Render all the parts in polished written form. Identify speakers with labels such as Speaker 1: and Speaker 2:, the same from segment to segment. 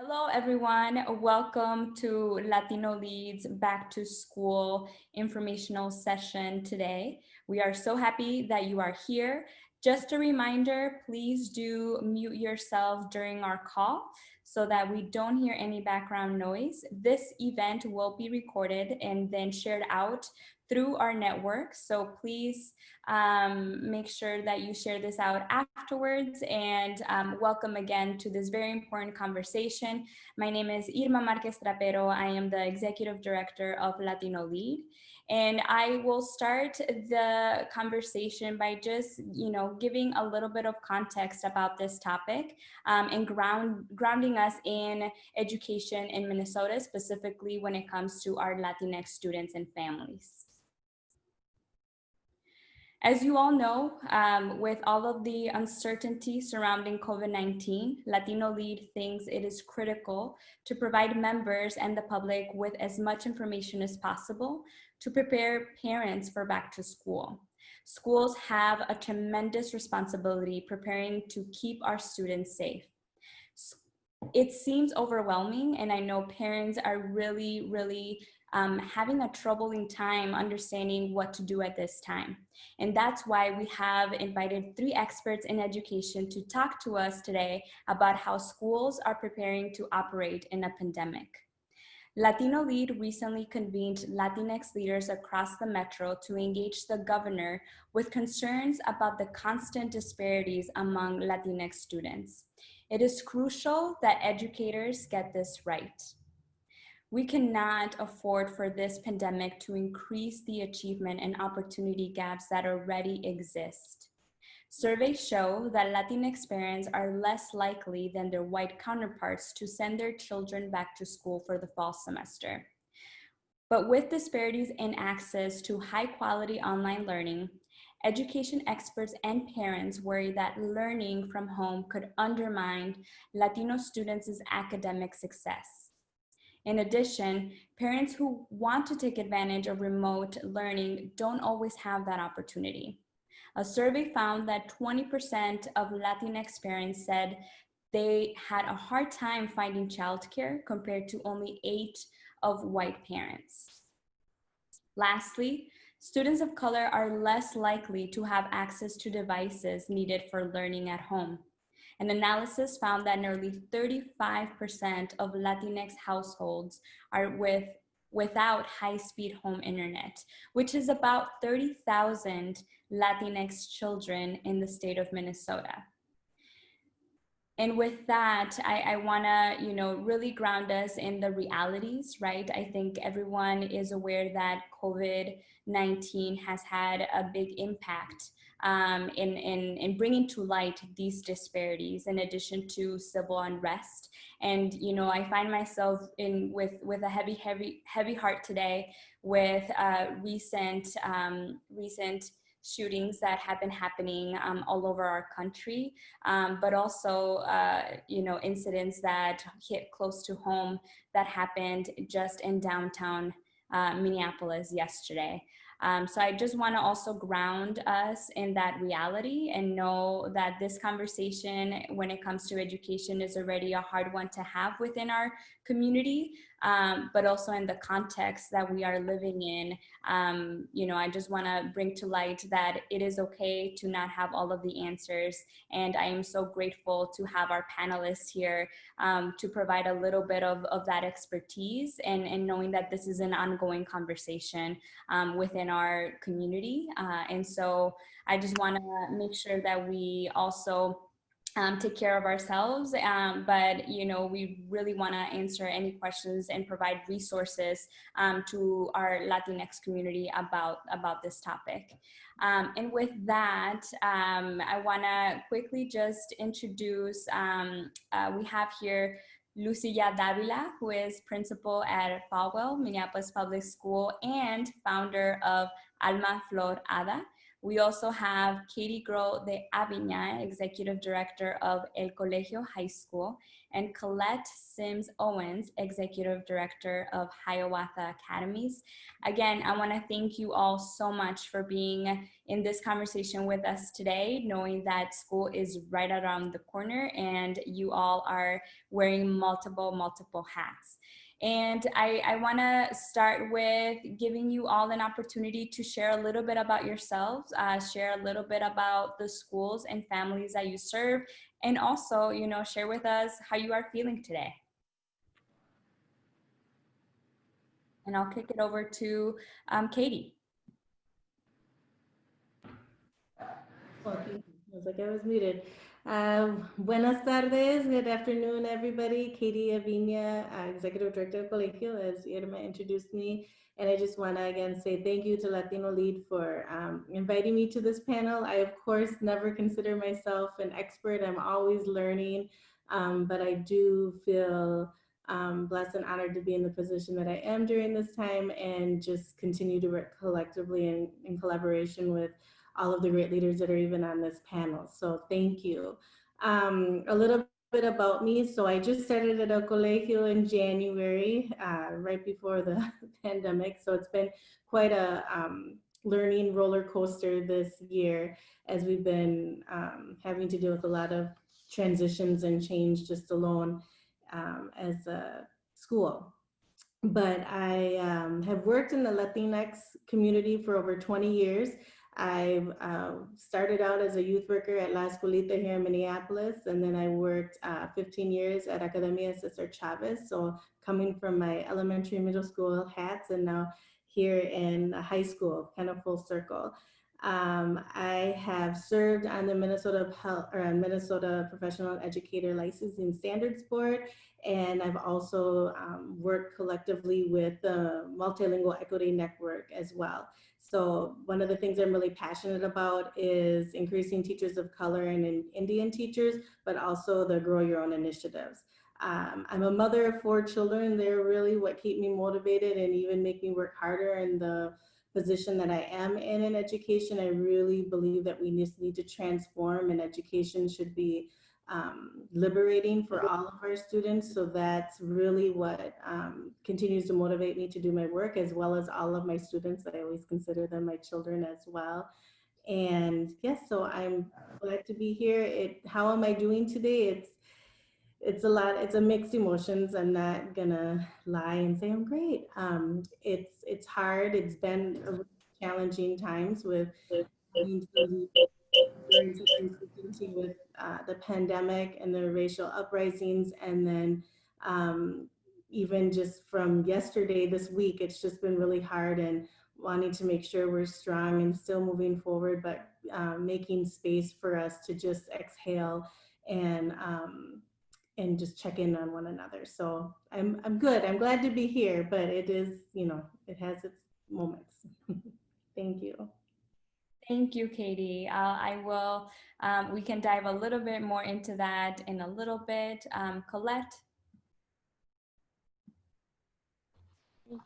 Speaker 1: Hello, everyone. Welcome to LatinoLEAD's Back to School informational session today. We are so happy that you are here. Just a reminder, please do mute yourself during our call so that we don't hear any background noise. This event will be recorded and then shared out through our network. So please make sure that you share this out afterwards, and welcome again to this very important conversation. My name is Irma Marquez Trapero. I am the Executive Director of LatinoLEAD. And I will start the conversation by just, giving a little bit of context about this topic and grounding us in education in Minnesota, specifically when it comes to our Latinx students and families. As you all know, with all of the uncertainty surrounding COVID-19, LatinoLEAD thinks it is critical to provide members and the public with as much information as possible to prepare parents for back to school. Schools have a tremendous responsibility preparing to keep our students safe. It seems overwhelming, and I know parents are really having a troubling time understanding what to do at this time. And that's why we have invited 3 experts in education to talk to us today about how schools are preparing to operate in a pandemic. LatinoLEAD recently convened Latinx leaders across the metro to engage the governor with concerns about the constant disparities among Latinx students. It is crucial that educators get this right. We cannot afford for this pandemic to increase the achievement and opportunity gaps that already exist. Surveys show that Latinx parents are less likely than their white counterparts to send their children back to school for the fall semester. But with disparities in access to high-quality online learning, education experts and parents worry that learning from home could undermine Latino students' academic success. In addition, parents who want to take advantage of remote learning don't always have that opportunity. A survey found that 20% of Latinx parents said they had a hard time finding childcare compared to only 8% of white parents. Lastly, students of color are less likely to have access to devices needed for learning at home. An analysis found that nearly 35% of Latinx households are without high-speed home internet, which is about 30,000 Latinx children in the state of Minnesota. And with that, I wanna, really ground us in the realities, right? I think everyone is aware that COVID-19 has had a big impact in bringing to light these disparities, in addition to civil unrest. And I find myself with a heavy heart today with recent shootings that have been happening all over our country, but also incidents that hit close to home that happened just in downtown Minneapolis yesterday. So I just want to also ground us in that reality and know that this conversation, when it comes to education, is already a hard one to have within our community, but also in the context that we are living in. I just want to bring to light that it is okay to not have all of the answers. And I am so grateful to have our panelists here to provide a little bit of that expertise, and knowing that this is an ongoing conversation within our community. And so I just want to make sure that we also take care of ourselves, but we really want to answer any questions and provide resources to our Latinx community about this topic. And with that, I want to quickly just introduce, we have here Lucilla Davila, who is principal at Falwell, Minneapolis Public School, and founder of Alma Flor Ada. We also have Katie Groh de Aviña, Executive Director of El Colegio High School, and Colette Sims Owens, Executive Director of Hiawatha Academies. Again, I want to thank you all so much for being in this conversation with us today, knowing that school is right around the corner and you all are wearing multiple hats. And I want to start with giving you all an opportunity to share a little bit about yourselves, share a little bit about the schools and families that you serve, and also, you know, share with us how you are feeling today. And I'll kick it over to Katie.
Speaker 2: Oh, thank you. I was like, I was muted. Buenas tardes, good afternoon, everybody. Katie Aviña, Executive Director of Colegio, as Irma introduced me. And I just want to again say thank you to LatinoLEAD for inviting me to this panel. I, of course, never consider myself an expert. I'm always learning, but I do feel blessed and honored to be in the position that I am during this time and just continue to work collectively in collaboration with all of the great leaders that are even on this panel. So thank you. A little bit about me. So I just started at El Colegio in January, right before the pandemic. So it's been quite a learning roller coaster this year as we've been having to deal with a lot of transitions and change just alone as a school. But I have worked in the Latinx community for over 20 years. I started out as a youth worker at La Escuelita here in Minneapolis, and then I worked 15 years at Academia Cesar Chavez. So coming from my elementary, middle school hats, and now here in high school, kind of full circle. I have served on the Minnesota Professional Educator Licensing Standards Board, and I've also worked collectively with the Multilingual Equity Network as well. So one of the things I'm really passionate about is increasing teachers of color and Indian teachers, but also the Grow Your Own initiatives. I'm a mother of 4 children. They're really what keep me motivated and even make me work harder in the position that I am in education. I really believe that we just need to transform, and education should be liberating for all of our students. So that's really what continues to motivate me to do my work, as well as all of my students. I always consider them my children as well. And yes, so I'm glad to be here. How am I doing today? It's a lot. It's a mixed emotions. I'm not gonna lie and say I'm great. It's hard. It's been a really challenging times with having to during such uncertainty with the pandemic and the racial uprisings, and then even just from yesterday, this week, it's just been really hard, and wanting to make sure we're strong and still moving forward, but making space for us to just exhale and just check in on one another. So I'm good. I'm glad to be here, but it is, you know, it has its moments. Thank you.
Speaker 1: Thank you, Katie. We can dive a little bit more into that in a little bit. Colette.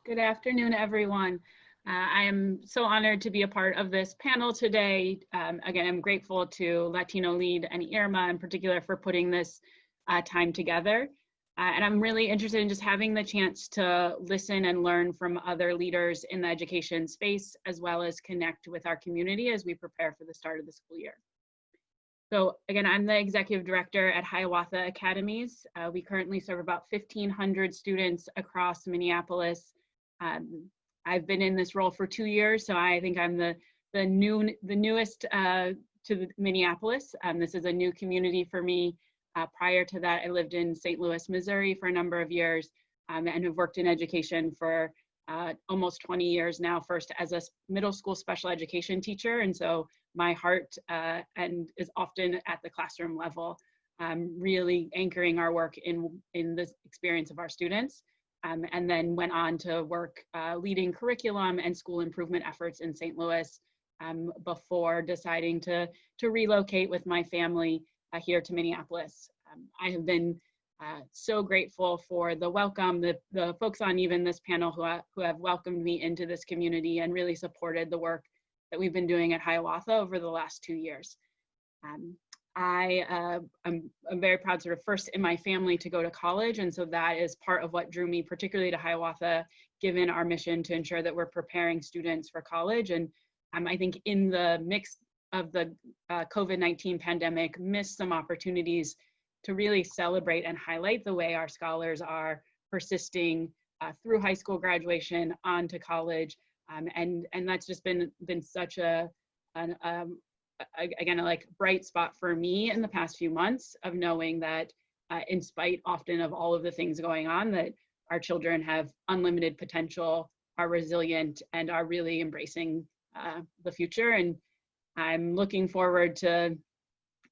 Speaker 3: Good afternoon, everyone. I am so honored to be a part of this panel today. Again, I'm grateful to LatinoLEAD and Irma in particular for putting this time together. And I'm really interested in just having the chance to listen and learn from other leaders in the education space, as well as connect with our community as we prepare for the start of the school year. So again, I'm the executive director at Hiawatha Academies. We currently serve about 1,500 students across Minneapolis. I've been in this role for 2 years, so I think I'm the newest to Minneapolis. This is a new community for me. Prior to that, I lived in St. Louis, Missouri for a number of years, and have worked in education for almost 20 years now, first as a middle school special education teacher. And so my heart and is often at the classroom level, really anchoring our work in the experience of our students. And then went on to work leading curriculum and school improvement efforts in St. Louis before deciding to relocate with my family here to Minneapolis. I have been so grateful for the welcome, the folks on even this panel who have welcomed me into this community and really supported the work that we've been doing at Hiawatha over the last 2 years. I'm very proud, sort of first in my family to go to college, and so that is part of what drew me particularly to Hiawatha, given our mission to ensure that we're preparing students for college. And I think in the mix of the COVID-19 pandemic, missed some opportunities to really celebrate and highlight the way our scholars are persisting through high school graduation onto college, and that's just been such again, a like bright spot for me in the past few months of knowing that in spite often of all of the things going on, that our children have unlimited potential, are resilient, and are really embracing the future. And I'm looking forward to,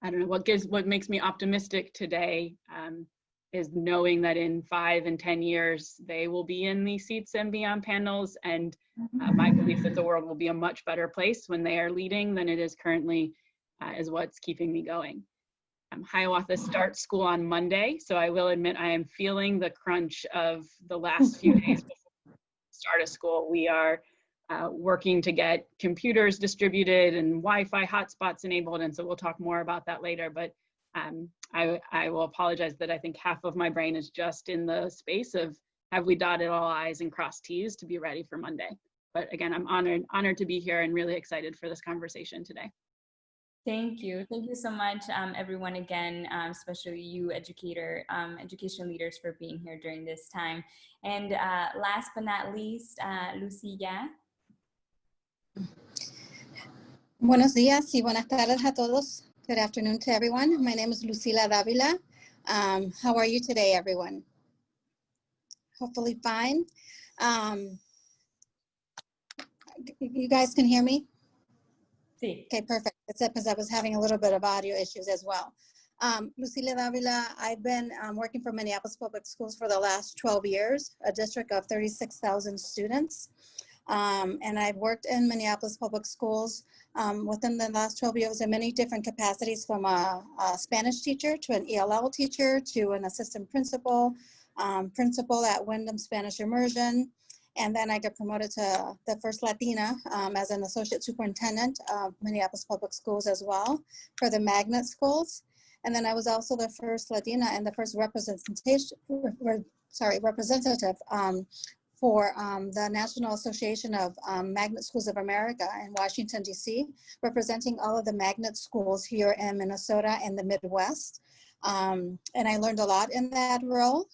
Speaker 3: I don't know, what makes me optimistic today is knowing that in 5 and 10 years, they will be in these seats and beyond panels. And my belief that the world will be a much better place when they are leading than it is currently is what's keeping me going. Hiawatha starts school on Monday, so I will admit I am feeling the crunch of the last few days before the start of school. We are working to get computers distributed and Wi-Fi hotspots enabled, and so we'll talk more about that later. But I will apologize that I think half of my brain is just in the space of have we dotted all I's and crossed T's to be ready for Monday. But again, I'm honored to be here and really excited for this conversation today.
Speaker 1: Thank you so much, everyone, again, especially you education leaders, for being here during this time. And last but not least, Lucía.
Speaker 4: Buenos días y buenas tardes a todos. Good afternoon to everyone. My name is Lucila Davila. How are you today, everyone? Hopefully fine. You guys can hear me?
Speaker 1: Sí.
Speaker 4: Okay, perfect. It's because I was having a little bit of audio issues as well. Lucila Davila, I've been working for Minneapolis Public Schools for the last 12 years, a district of 36,000 students. And I've worked in Minneapolis Public Schools within the last 12 years in many different capacities, from a Spanish teacher to an ELL teacher to an assistant principal, principal at Wyndham Spanish Immersion. And then I got promoted to the first Latina as an associate superintendent of Minneapolis Public Schools as well for the magnet schools. And then I was also the first Latina and the first representative for the National Association of Magnet Schools of America in Washington, D.C., representing all of the magnet schools here in Minnesota and the Midwest. And I learned a lot in that role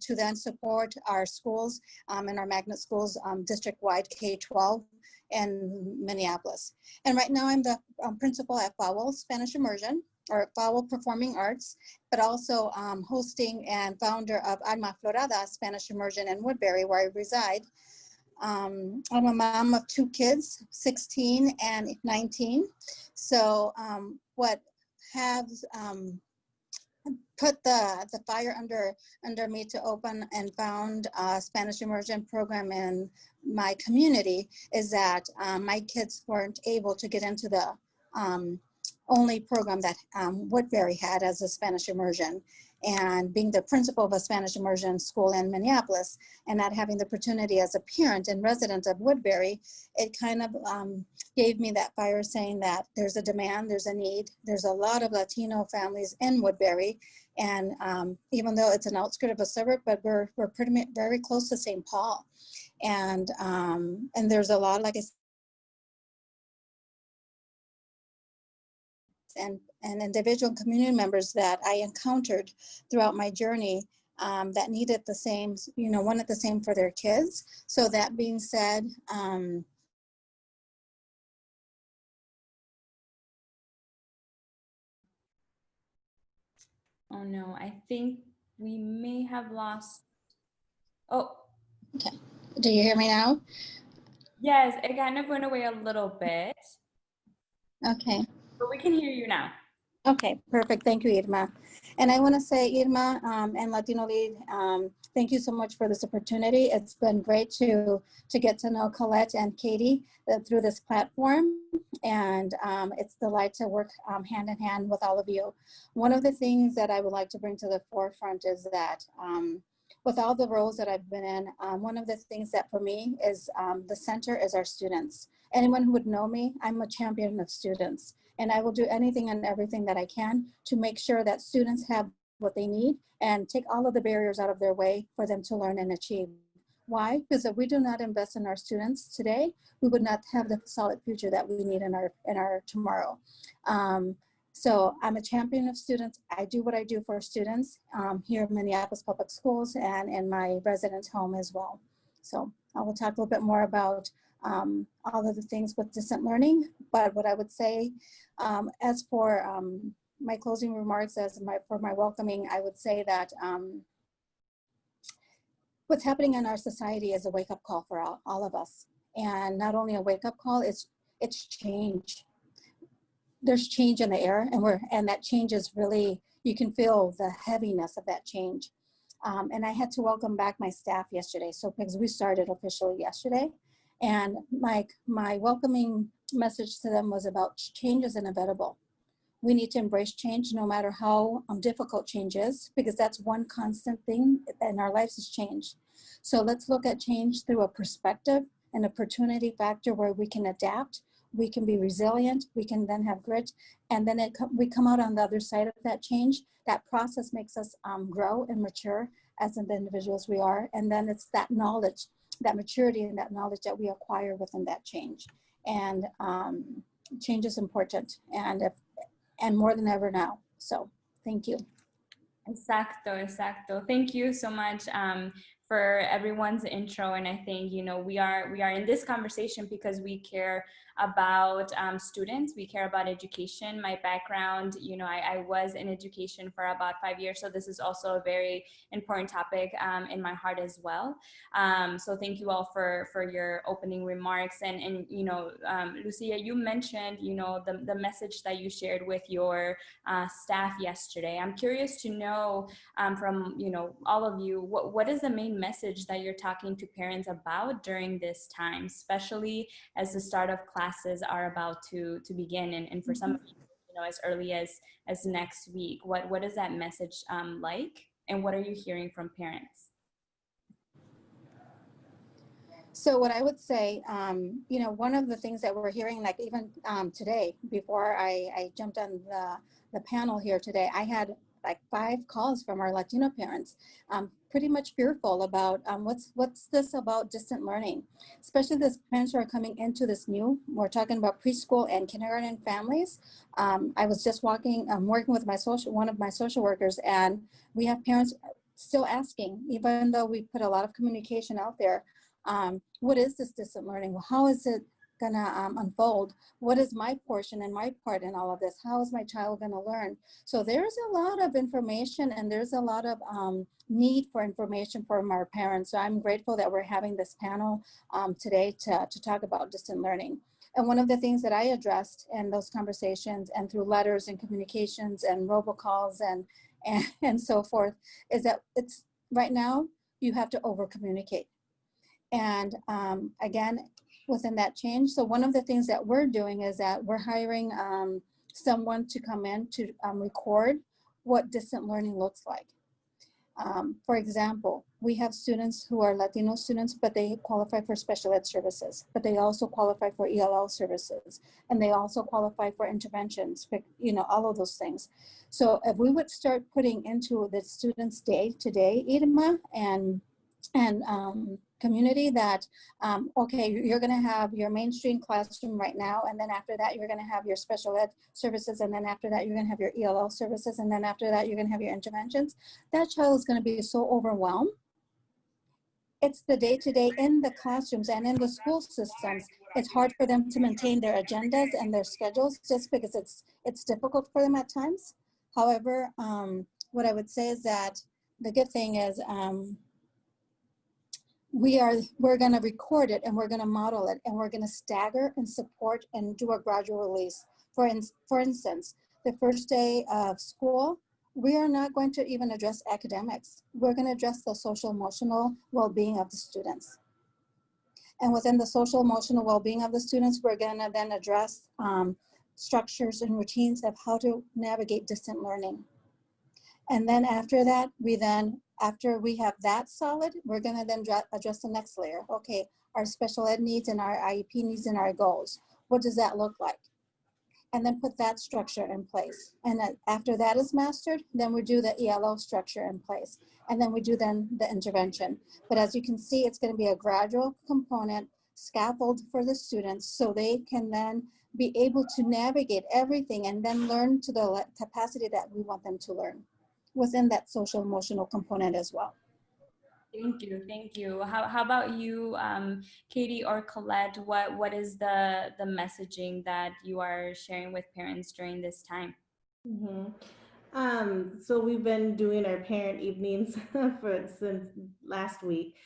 Speaker 4: to then support our schools and our magnet schools district-wide K-12 in Minneapolis. And right now I'm the principal at Powell Spanish Immersion, or Powell Performing Arts, but also hosting and founder of Alma Florada Spanish Immersion in Woodbury, where I reside. I'm a mom of 2 kids, 16 and 19. So what has put the fire under me to open and found a Spanish immersion program in my community is that my kids weren't able to get into the only program that Woodbury had as a Spanish immersion. And being the principal of a Spanish immersion school in Minneapolis and not having the opportunity as a parent and resident of Woodbury, it kind of gave me that fire, saying that there's a demand, there's a need. There's a lot of Latino families in Woodbury. And even though it's an outskirt of a suburb, but we're pretty much very close to St. Paul. And there's a lot, like I said, and individual community members that I encountered throughout my journey that needed the same, wanted the same for their kids. So that being said,
Speaker 1: Oh no, I think we may have lost. Oh.
Speaker 4: Okay, do you hear me now?
Speaker 1: Yes, it kind of went away a little bit.
Speaker 4: Okay.
Speaker 1: But we can hear you now.
Speaker 4: Okay, perfect. Thank you, Irma. And I want to say, Irma and LatinoLEAD, thank you so much for this opportunity. It's been great to get to know Colette and Katie through this platform. And it's a delight to work hand in hand with all of you. One of the things that I would like to bring to the forefront is that with all the roles that I've been in, one of the things that for me is the center is our students. Anyone who would know me, I'm a champion of students, and I will do anything and everything that I can to make sure that students have what they need and take all of the barriers out of their way for them to learn and achieve. Why? Because if we do not invest in our students today, we would not have the solid future that we need in our tomorrow. So I'm a champion of students. I do what I do for students here in Minneapolis Public Schools and in my residence home as well. So I will talk a little bit more about all of the things with distant learning. But what I would say, as for my closing remarks, for my welcoming, I would say that what's happening in our society is a wake-up call for all of us. And not only a wake-up call, it's change. There's change in the air, and that change is really, you can feel the heaviness of that change. And I had to welcome back my staff yesterday, so because we started officially yesterday. And my welcoming message to them was about change is inevitable. We need to embrace change no matter how difficult change is, because that's one constant thing in our lives is change. So let's look at change through a perspective, an opportunity factor where we can adapt, we can be resilient, we can then have grit, and then we come out on the other side of that change. That process makes us grow and mature as the individuals we are. And then it's that knowledge, that maturity and that knowledge that we acquire within that change. And change is important, and more than ever now. So thank you.
Speaker 1: Exacto. Thank you so much for everyone's intro. And I think, we are in this conversation because we care about students, we care about education. My background, I was in education for about 5 years. So this is also a very important topic in my heart as well. So thank you all for your opening remarks. And Lucia, you mentioned, the message that you shared with your staff yesterday. I'm curious to know from all of you, what is the main message that you're talking to parents about during this time, especially as the start of classes are about to begin, and for some of you, as early as next week. What is that message like, and what are you hearing from parents?
Speaker 4: So what I would say, one of the things that we're hearing, like even today, before I jumped on the panel here today, I had like 5 calls from our Latino parents, pretty much fearful about what's this about distant learning, especially those parents who are coming into this new, we're talking about preschool and kindergarten families. I was just working with one of my social workers, and we have parents still asking, even though we put a lot of communication out there, what is this distant learning? How is it gonna unfold? What is my portion and my part in all of this? How is my child gonna learn? So there's a lot of information, and there's a lot of need for information from our parents. So I'm grateful that we're having this panel today to talk about distant learning. And one of the things that I addressed in those conversations and through letters and communications and robocalls and so forth is that it's right now you have to over communicate. And again, within that change. So one of the things that we're doing is that we're hiring someone to come in to record what distant learning looks like. For example, we have students who are Latino students, but they qualify for special ed services, but they also qualify for ELL services, and they also qualify for interventions, all of those things. So if we would start putting into the students' day-to-day, Irma, and community that, okay, you're gonna have your mainstream classroom right now, and then after that, you're gonna have your special ed services, and then after that, you're gonna have your ELL services, and then after that, you're gonna have your interventions. That child is gonna be so overwhelmed. It's the day-to-day in the classrooms and in the school systems. It's hard for them to maintain their agendas and their schedules just because it's difficult for them at times. However, what I would say is that the good thing is, we're going to record it, and we're going to model it, and we're going to stagger and support and do a gradual release. For instance, the first day of school, we are not going to even address academics. We're going to address the social emotional well-being of the students. And within the social emotional well-being of the students, we're going to then address structures and routines of how to navigate distant learning. And then after that, we then After we have that solid, we're gonna then address the next layer. Okay, our special ed needs and our IEP needs and our goals. What does that look like? And then put that structure in place. And then after that is mastered, then we do the ELO structure in place. And then we do then the intervention. But as you can see, it's gonna be a gradual component scaffold for the students so they can then be able to navigate everything and then learn to the capacity that we want them to learn within that social emotional component as well.
Speaker 1: Thank you, thank you. How about you, Katie or Colette? What is the messaging that you are sharing with parents during this time?
Speaker 2: So we've been doing our parent evenings since last week,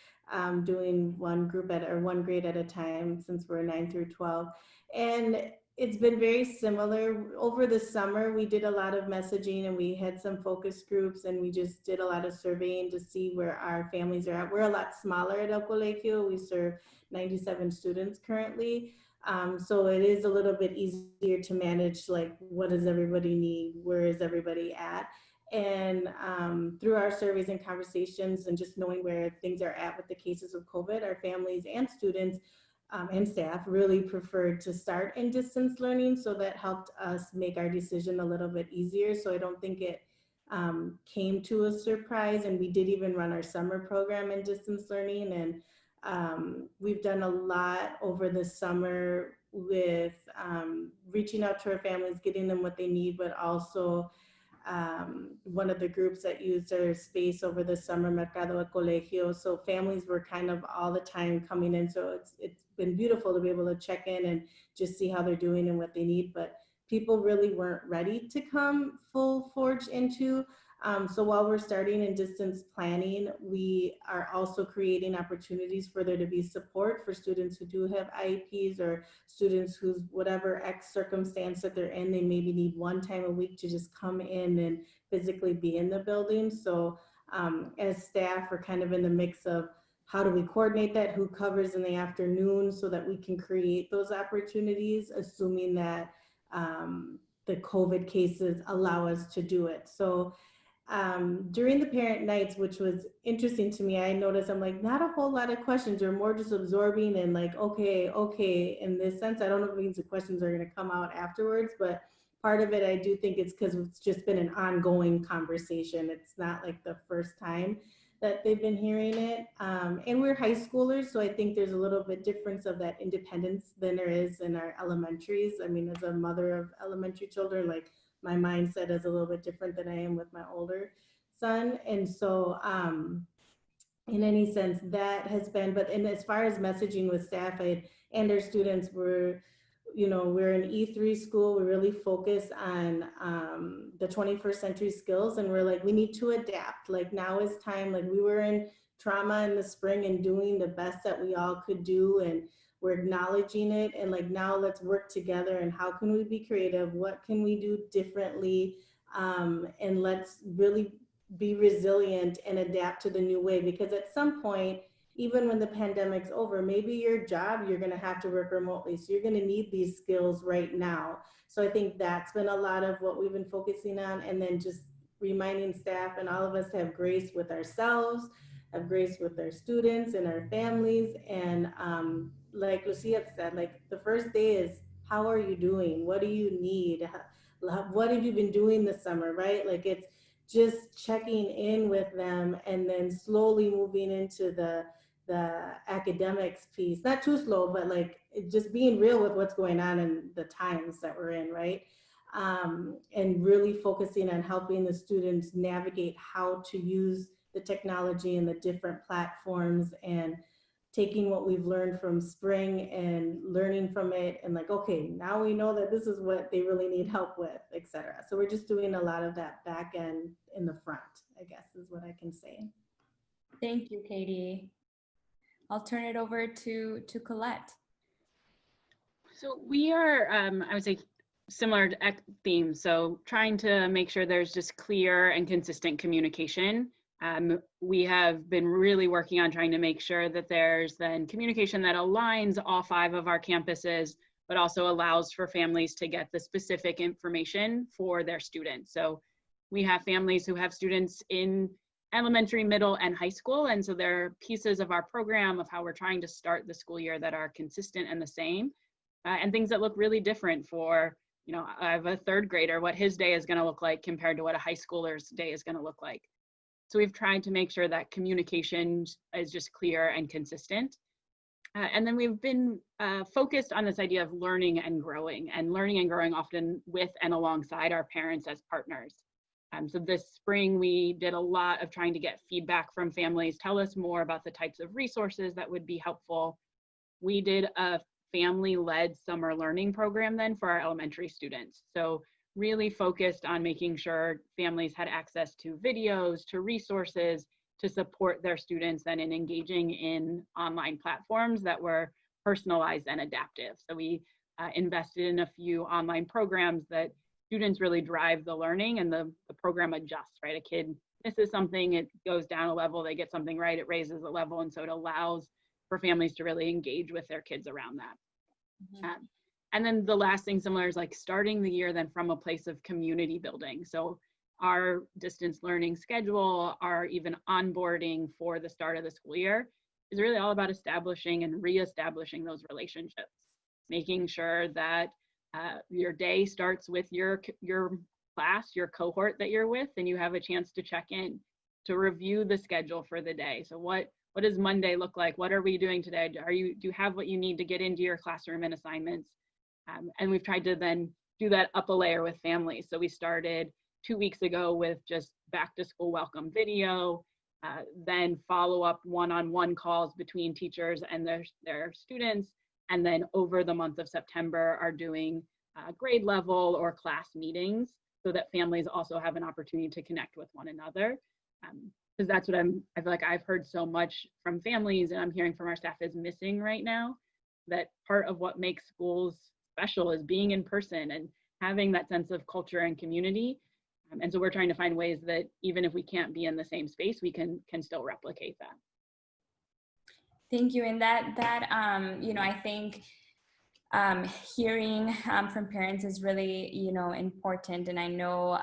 Speaker 2: doing one grade at a time since we're 9 through 12. And it's been very similar. Over the summer, we did a lot of messaging and we had some focus groups and we just did a lot of surveying to see where our families are at. We're a lot smaller at El Colegio. We serve 97 students currently. So it is a little bit easier to manage, like, what does everybody need? Where is everybody at? And through our surveys and conversations and just knowing where things are at with the cases of COVID, our families and students and staff really preferred to start in distance learning. So that helped us make our decision a little bit easier. So I don't think it came to a surprise. And we did even run our summer program in distance learning. And we've done a lot over the summer with reaching out to our families, getting them what they need, but also one of the groups that used our space over the summer, Mercado de Colegio. So families were kind of all the time coming in. So it's been beautiful to be able to check in and just see how they're doing and what they need. But people really weren't ready to come full forge into. So while we're starting in distance planning, we are also creating opportunities for there to be support for students who do have IEPs or students whose whatever X circumstance that they're in, they maybe need one time a week to just come in and physically be in the building. So as staff, we're kind of in the mix of how do we coordinate that, who covers in the afternoon so that we can create those opportunities, assuming that the COVID cases allow us to do it. So during the parent nights, which was interesting to me, I noticed I'm like, not a whole lot of questions, or more just absorbing and like, okay, in this sense. I don't know if it means the questions are going to come out afterwards, but part of it, I do think it's because it's just been an ongoing conversation. It's not like the first time that they've been hearing it. And we're high schoolers, so I think there's a little bit difference of that independence than there is in our elementaries. I mean, as a mother of elementary children, like, my mindset is a little bit different than I am with my older son. And so in any sense that has been, but and as far as messaging with staff and our students, we're in E3 school. We really focus on the 21st century skills, and we're like, we need to adapt. Like, now is time. Like, we were in trauma in the spring and doing the best that we all could do, and we're acknowledging it, and like, now let's work together and how can we be creative? What can we do differently? And let's really be resilient and adapt to the new way, because at some point, even when the pandemic's over, maybe your job, you're gonna have to work remotely. So you're gonna need these skills right now. So I think that's been a lot of what we've been focusing on, and then just reminding staff and all of us to have grace with ourselves, have grace with our students and our families. And like Lucia said, like, the first day is, how are you doing? What do you need? What have you been doing this summer, right? Like, it's just checking in with them and then slowly moving into the academics piece. Not too slow, but like, just being real with what's going on in the times that we're in, right? And really focusing on helping the students navigate how to use the technology and the different platforms, and taking what we've learned from spring and learning from it, and like, okay, now we know that this is what they really need help with, etc. So we're just doing a lot of that back end in the front, I guess is what I can say.
Speaker 1: Thank you, Katie. I'll turn it over to Colette.
Speaker 3: So we are, I would say, similar to theme. So trying to make sure there's just clear and consistent communication. We have been really working on trying to make sure that there's then communication that aligns all 5 of our campuses, but also allows for families to get the specific information for their students. So we have families who have students in elementary, middle, and high school. And so there are pieces of our program of how we're trying to start the school year that are consistent and the same, and things that look really different for, you know, I have a third grader, what his day is going to look like compared to what a high schooler's day is going to look like. So we've tried to make sure that communication is just clear and consistent. And then we've been focused on this idea of learning and growing often with and alongside our parents as partners. So this spring, we did a lot of trying to get feedback from families, tell us more about the types of resources that would be helpful. We did a family-led summer learning program then for our elementary students. So really focused on making sure families had access to videos, to resources, to support their students then in engaging in online platforms that were personalized and adaptive. So we invested in a few online programs that students really drive the learning, and the program adjusts, right? A kid misses something, it goes down a level, they get something right, it raises a level, and so it allows for families to really engage with their kids around that. Mm-hmm. And then the last thing similar is like starting the year then from a place of community building. So our distance learning schedule, our even onboarding for the start of the school year is really all about establishing and reestablishing those relationships, making sure that your day starts with your class, your cohort that you're with, and you have a chance to check in, to review the schedule for the day. So what does Monday look like? What are we doing today? Do you have what you need to get into your classroom and assignments? And we've tried to then do that up a layer with families. So we started 2 weeks ago with just back to school welcome video, then follow up one-on-one calls between teachers and their students. And then over the month of September are doing grade level or class meetings so that families also have an opportunity to connect with one another. Because that's what I feel like I've heard so much from families, and I'm hearing from our staff is missing right now, that part of what makes schools special is being in person and having that sense of culture and community. And so we're trying to find ways that even if we can't be in the same space, we can still replicate that.
Speaker 1: Thank you. And that you know, I think hearing from parents is really, you know, important. And I know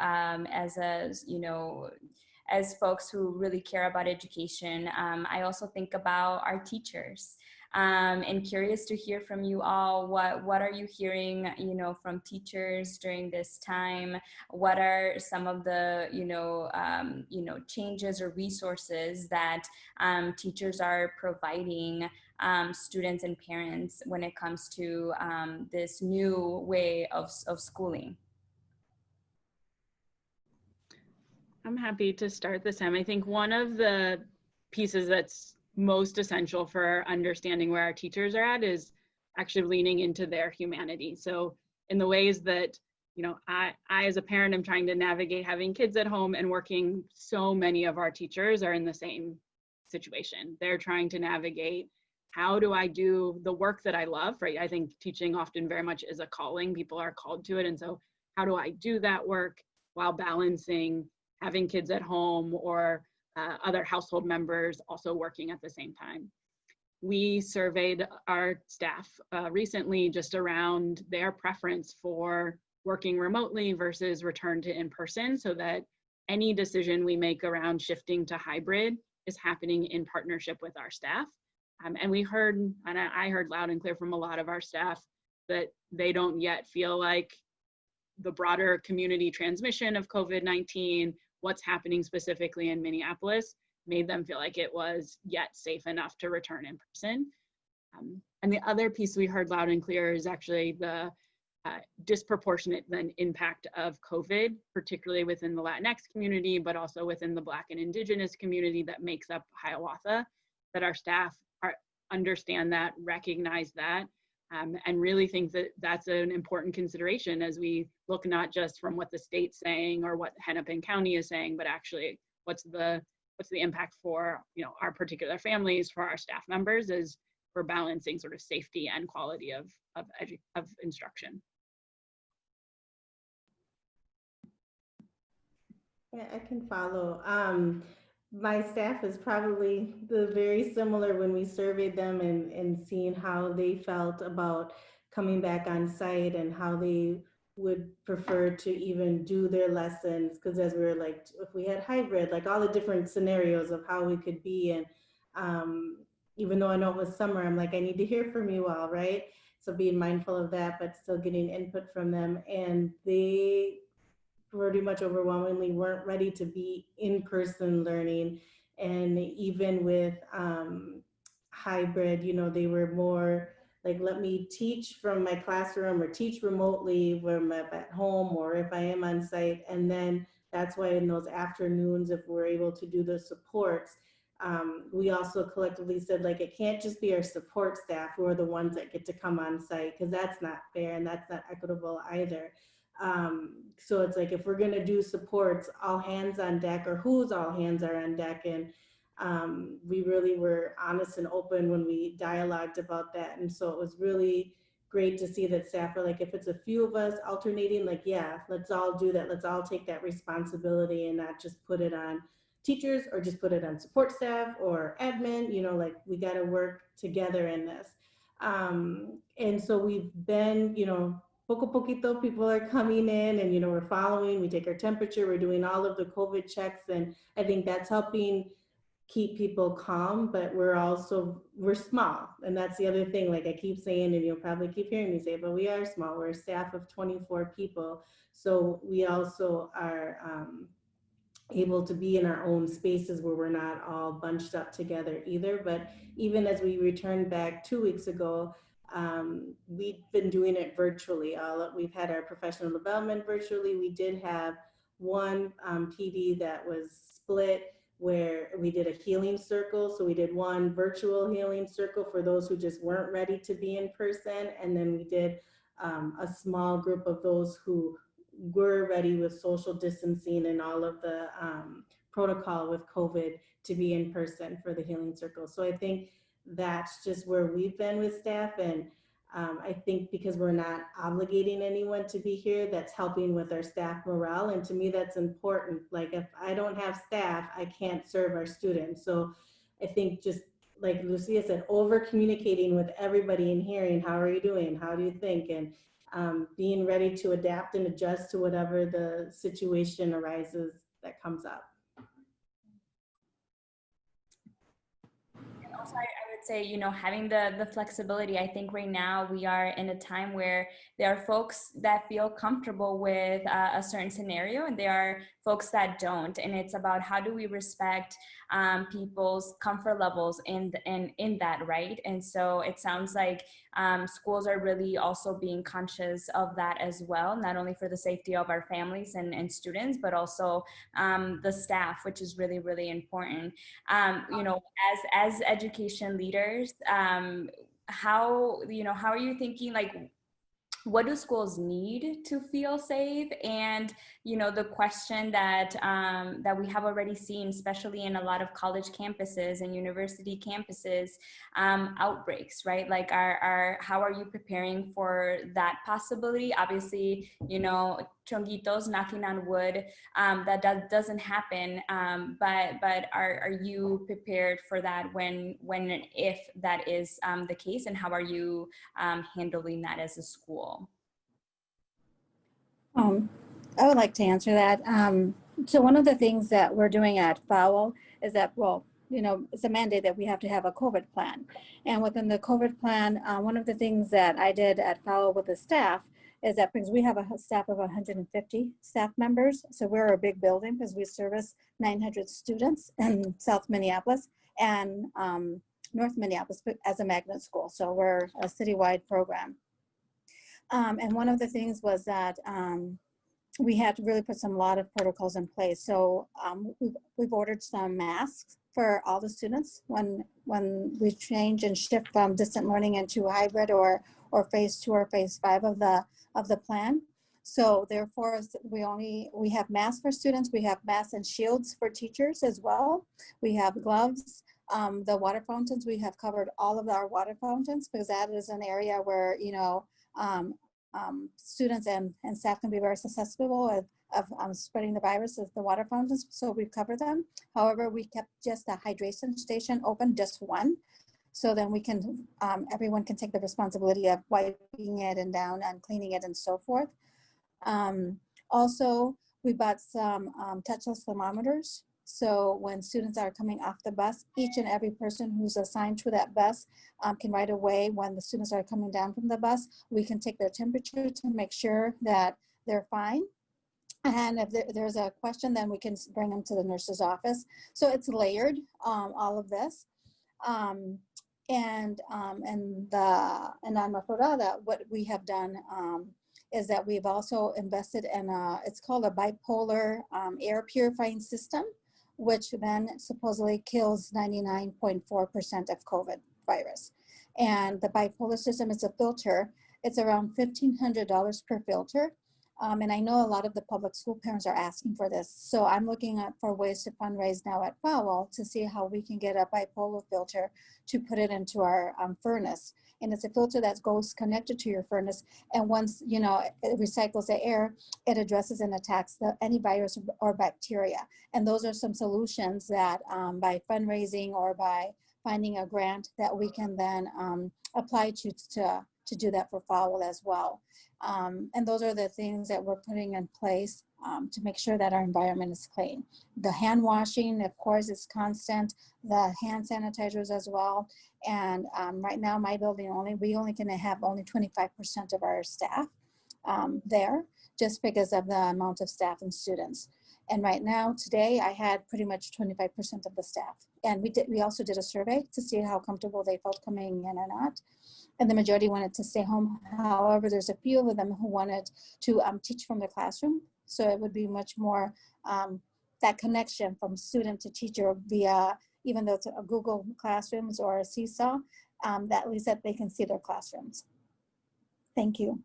Speaker 1: as folks who really care about education, I also think about our teachers. And curious to hear from you all. What are you hearing, you know, from teachers during this time? What are some of the, changes or resources that teachers are providing students and parents when it comes to this new way of schooling?
Speaker 3: I'm happy to start this time. I think one of the pieces that's most essential for understanding where our teachers are at is actually leaning into their humanity. So in the ways that, you know, I as a parent am trying to navigate having kids at home and working, so many of our teachers are in the same situation. They're trying to navigate, how do I do the work that I love, right? I think teaching often very much is a calling. People are called to it. And so how do I do that work while balancing having kids at home or other household members also working at the same time? We surveyed our staff recently just around their preference for working remotely versus return to in-person, so that any decision we make around shifting to hybrid is happening in partnership with our staff. And we heard, and I heard loud and clear from a lot of our staff, that they don't yet feel like the broader community transmission of COVID-19, what's happening specifically in Minneapolis, made them feel like it was yet safe enough to return in person. And the other piece we heard loud and clear is actually the disproportionate then impact of COVID, particularly within the Latinx community, but also within the Black and Indigenous community that makes up Hiawatha, that our staff understand that, recognize that, and really think that that's an important consideration as we look not just from what the state's saying or what Hennepin County is saying, but actually what's the impact for, you know, our particular families, for our staff members, as we're balancing sort of safety and quality of instruction.
Speaker 2: Yeah, I can follow. My staff is probably very similar when we surveyed them and seeing how they felt about coming back on site and how they would prefer to even do their lessons, because as we were like, if we had hybrid, like all the different scenarios of how we could be. And even though I know it was summer, I'm like, I need to hear from you all, right? So being mindful of that, but still getting input from them. And they pretty much overwhelmingly weren't ready to be in-person learning. And even with hybrid, you know, they were more like, let me teach from my classroom or teach remotely when I'm at home or if I am on site. And then that's why in those afternoons, if we're able to do the supports, we also collectively said, like, it can't just be our support staff who are the ones that get to come on site, because that's not fair and that's not equitable either. So it's like, if we're going to do supports, all hands on deck, or whose all hands are on deck. And we really were honest and open when we dialogued about that. And so it was really great to see that staff are like, if it's a few of us alternating, like, yeah, let's all do that. Let's all take that responsibility and not just put it on teachers or just put it on support staff or admin, you know, like, we got to work together in this. And so we've been, you know, poco poquito, people are coming in and, you know, we're following, we take our temperature, we're doing all of the COVID checks. And I think that's helping keep people calm, but we're small. And that's the other thing, like I keep saying, and you'll probably keep hearing me say, but we are small. We're a staff of 24 people. So we also are able to be in our own spaces where we're not all bunched up together either. But even as we returned back 2 weeks ago, we've been doing it virtually. We've had our professional development virtually. We did have one PD that was split, where we did a healing circle. So we did one virtual healing circle for those who just weren't ready to be in person. And then we did a small group of those who were ready with social distancing and all of the protocol with COVID to be in person for the healing circle. So I think that's just where we've been with staff. And I think because we're not obligating anyone to be here, that's helping with our staff morale. And to me, that's important. Like, if I don't have staff, I can't serve our students. So I think, just like Lucia said, over communicating with everybody and hearing, how are you doing? How do you think? And being ready to adapt and adjust to whatever the situation arises that comes up.
Speaker 1: Also, I would say, you know, having the flexibility. I think right now we are in a time where there are folks that feel comfortable with a certain scenario, and there are folks that don't. And it's about, how do we respect people's comfort levels in that, right? And so it sounds like schools are really also being conscious of that as well, not only for the safety of our families and students, but also the staff, which is really, really important. You know, as education leaders, how are you thinking, like, what do schools need to feel safe? And, you know, the question that that we have already seen, especially in a lot of college campuses and university campuses, outbreaks, right? Like, how are you preparing for that possibility? Obviously, you know, chonguitos, knocking on wood, that doesn't happen. But are you prepared for that when and if that is the case? And how are you handling that as a school?
Speaker 4: I would like to answer that. So one of the things that we're doing at FOWL is that, well, you know, it's a mandate that we have to have a COVID plan. And within the COVID plan, one of the things that I did at FOWL with the staff is that, because we have a staff of 150 staff members, so we're a big building because we service 900 students in South Minneapolis and North Minneapolis as a magnet school. So we're a citywide program. And one of the things was that we had to really put a lot of protocols in place. So we've ordered some masks for all the students when we change and shift from distant learning into hybrid or phase 2 or phase 5 of the plan. So therefore, we have masks for students. We have masks and shields for teachers as well. We have gloves. The water fountains, we have covered all of our water fountains, because that is an area where, you know, students and staff can be very susceptible of spreading the virus as the water fountains. So we've covered them. However, we kept just a hydration station open, just one. So then we can, everyone can take the responsibility of wiping it and down and cleaning it and so forth. Also, we bought some touchless thermometers. So when students are coming off the bus, each and every person who's assigned to that bus can right away, when the students are coming down from the bus, we can take their temperature to make sure that they're fine. And if there's a question, then we can bring them to the nurse's office. So it's layered, all of this. And on Mejorada, what we have done is that we've also invested in it's called a bipolar air purifying system, which then supposedly kills 99.4% of COVID virus. And the bipolar system is a filter. It's around $1,500 per filter. And I know a lot of the public school parents are asking for this. So I'm looking for ways to fundraise now at Powell to see how we can get a bipolar filter to put it into our furnace. And it's a filter that goes connected to your furnace. And once, you know, it recycles the air, it addresses and attacks any virus or bacteria. And those are some solutions that by fundraising or by finding a grant that we can then apply to do that for Powell as well. And those are the things that we're putting in place to make sure that our environment is clean. The hand washing, of course, is constant. The hand sanitizers as well. And right now, my building we only can have only 25% of our staff there, just because of the amount of staff and students. And right now, today, I had pretty much 25% of the staff. And we also did a survey to see how comfortable they felt coming in or not. And the majority wanted to stay home. However, there's a few of them who wanted to teach from the classroom. So it would be much more that connection from student to teacher via, even though it's a Google Classrooms or a Seesaw, that at least that they can see their classrooms. Thank you.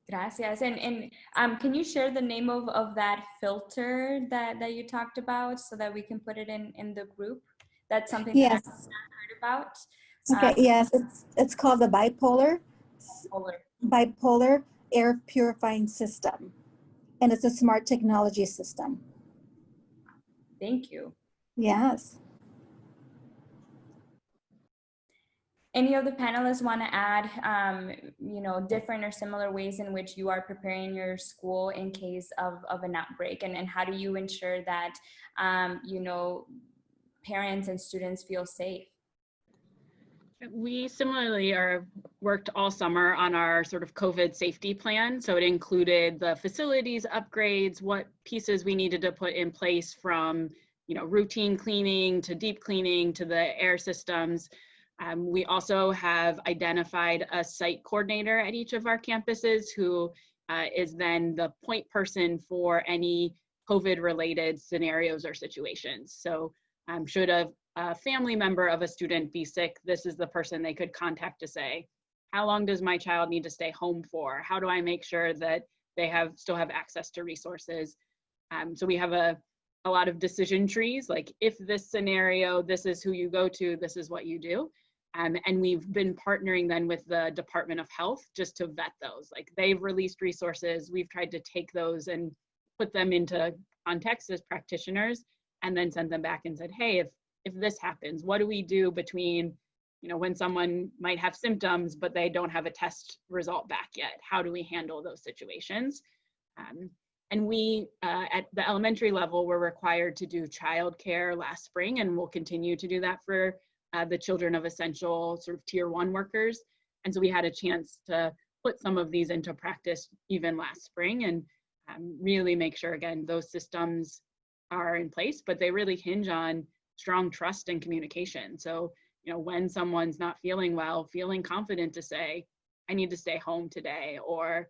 Speaker 1: Gracias. And can you share the name of that filter that you talked about so that we can put it in the group? That's something that I've heard about.
Speaker 4: Okay, yes, it's called the bipolar air purifying system. And it's a smart technology system.
Speaker 1: Thank you.
Speaker 4: Yes.
Speaker 1: Any of the panelists want to add, you know, different or similar ways in which you are preparing your school in case of an outbreak, and how do you ensure that, you know, parents and students feel safe?
Speaker 3: We similarly worked all summer on our sort of COVID safety plan. So it included the facilities upgrades, what pieces we needed to put in place from, you know, routine cleaning to deep cleaning to the air systems. We also have identified a site coordinator at each of our campuses who is then the point person for any COVID related scenarios or situations. So should a family member of a student be sick, this is the person they could contact to say, how long does my child need to stay home for? How do I make sure that they still have access to resources? So we have a lot of decision trees, like if this scenario, this is who you go to, this is what you do. And we've been partnering then with the Department of Health just to vet those. Like they've released resources, we've tried to take those and put them into context as practitioners, and then send them back and said, hey, if this happens, what do we do between, you know, when someone might have symptoms, but they don't have a test result back yet? How do we handle those situations? And we, at the elementary level, were required to do childcare last spring, and we'll continue to do that for the children of essential sort of tier 1 workers. And so we had a chance to put some of these into practice even last spring, and really make sure, again, those systems are in place, but they really hinge on strong trust and communication. So, you know, when someone's not feeling well, feeling confident to say, I need to stay home today, or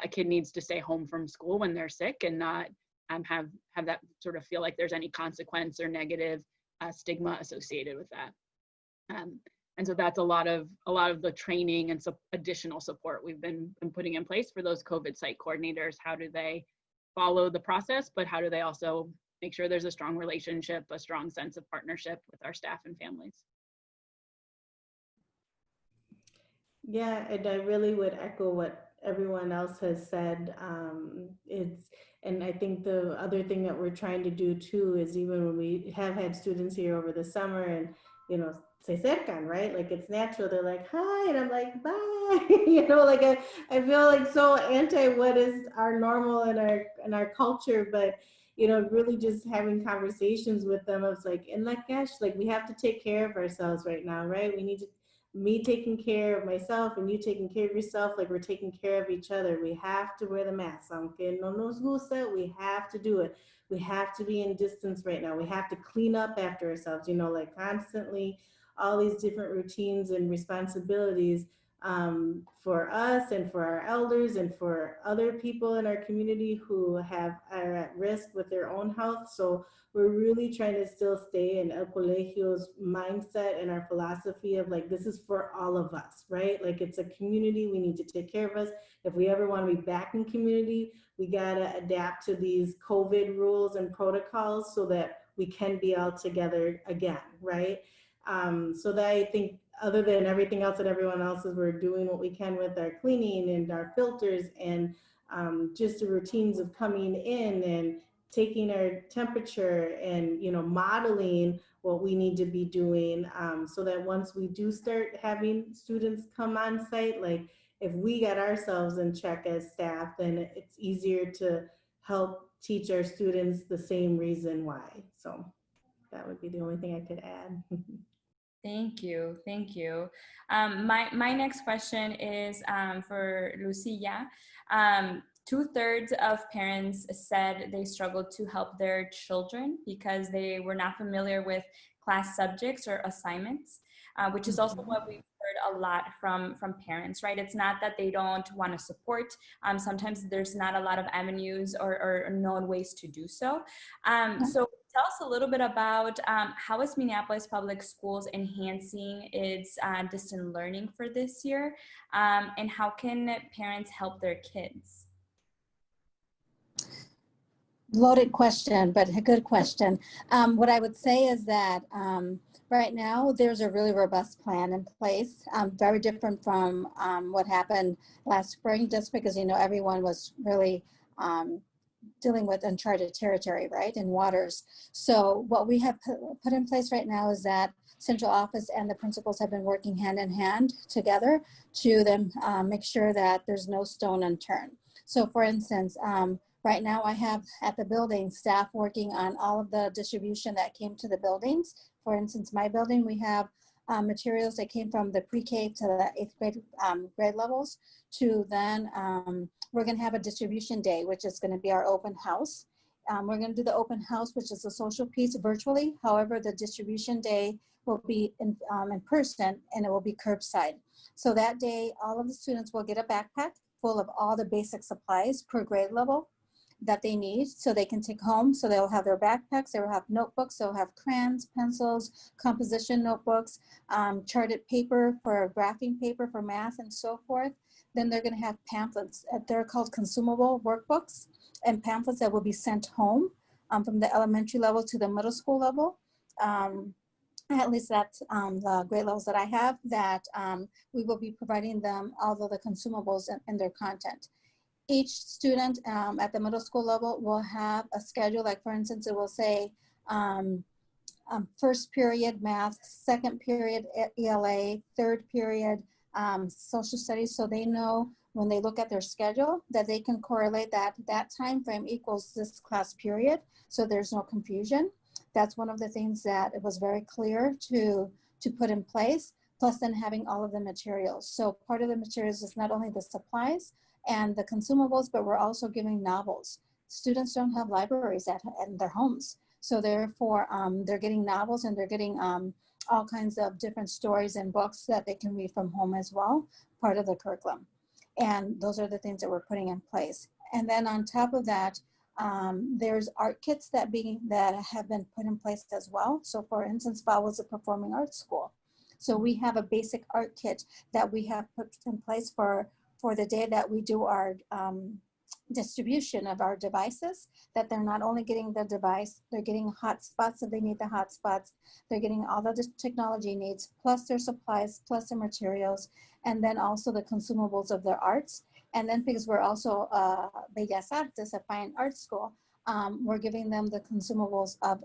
Speaker 3: a kid needs to stay home from school when they're sick, and not have that sort of feel like there's any consequence or negative stigma associated with that. And so that's a lot of the training and additional support we've been putting in place for those COVID site coordinators. How do they follow the process, but how do they also make sure there's a strong relationship, a strong sense of partnership with our staff and families?
Speaker 2: Yeah, and I really would echo what everyone else has said. And I think the other thing that we're trying to do too is, even when we have had students here over the summer, and you know, se cercan, right? Like it's natural. They're like, hi, and I'm like, bye. You know, like I feel like so anti what is our normal in our culture, but you know, really just having conversations with them. I was like, and like, gosh, like we have to take care of ourselves right now, right? We need to, me taking care of myself and you taking care of yourself, like we're taking care of each other. We have to wear the mask. Aunque no nos gusta, we have to do it. We have to be in distance right now. We have to clean up after ourselves, you know, like constantly all these different routines and responsibilities for us and for our elders and for other people in our community who are at risk with their own health. So we're really trying to still stay in El Colegio's mindset and our philosophy of like, this is for all of us, right? Like it's a community, we need to take care of us. If we ever want to be back in community, we gotta adapt to these COVID rules and protocols so that we can be all together again, right? So that I think other than everything else that everyone else is, we're doing what we can with our cleaning and our filters and just the routines of coming in and taking our temperature and, you know, modeling what we need to be doing so that once we do start having students come on site, like if we get ourselves in check as staff, then it's easier to help teach our students the same reason why. So that would be the only thing I could add.
Speaker 1: Thank you. Thank you. My next question is for Lucia. 2/3 of parents said they struggled to help their children because they were not familiar with class subjects or assignments, which is also what we've heard a lot from parents, right? It's not that they don't want to support. Sometimes there's not a lot of avenues or known ways to do so. So tell us a little bit about how is Minneapolis Public Schools enhancing its distant learning for this year, and how can parents help their kids?
Speaker 4: Loaded question, but a good question. What I would say is that right now there's a really robust plan in place, very different from what happened last spring, just because, you know, everyone was really dealing with uncharted territory, right, and waters. So what we have put in place right now is that central office and the principals have been working hand in hand together to then make sure that there's no stone unturned. So for instance, right now I have at the building staff working on all of the distribution that came to the buildings. For instance, my building, we have materials that came from the pre-K to the 8th grade grade levels to then we're going to have a distribution day, which is going to be our open house. We're going to do the open house, which is a social piece virtually. However, the distribution day will be in person and it will be curbside. So that day, all of the students will get a backpack full of all the basic supplies per grade level that they need so they can take home. So they'll have their backpacks, they'll have notebooks, they'll have crayons, pencils, composition notebooks, charted paper for graphing paper for math and so forth. Then they're gonna have pamphlets. They're called consumable workbooks and pamphlets that will be sent home from the elementary level to the middle school level. At least that's the grade levels that I have, that we will be providing them all of the consumables and their content. Each student at the middle school level will have a schedule. Like for instance, it will say first period math, second period ELA, third period social studies. So they know when they look at their schedule that they can correlate that time frame equals this class period. So there's no confusion. That's one of the things that it was very clear to put in place, plus then having all of the materials. So part of the materials is not only the supplies and the consumables, but we're also giving novels. Students don't have libraries in their homes. So therefore, they're getting novels and they're getting all kinds of different stories and books that they can read from home as well, part of the curriculum. And those are the things that we're putting in place. And then on top of that, there's art kits that have been put in place as well. So for instance, FAO was a performing arts school. So we have a basic art kit that we have put in place for the day that we do our distribution of our devices, that they're not only getting the device, they're getting hotspots if they need the hotspots, they're getting all the technology needs, plus their supplies, plus their materials, and then also the consumables of their arts. And then because we're also Bellas Artes, a fine art school, we're giving them the consumables of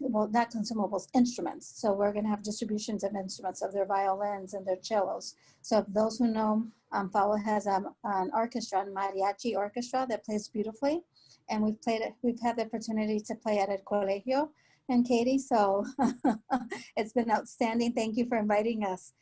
Speaker 4: well, not consumables, instruments. So we're going to have distributions of instruments, of their violins and their cellos. So those who know, FAWA has an orchestra, a mariachi orchestra that plays beautifully. And we've had the opportunity to play at El Colegio and Katie. So it's been outstanding. Thank you for inviting us.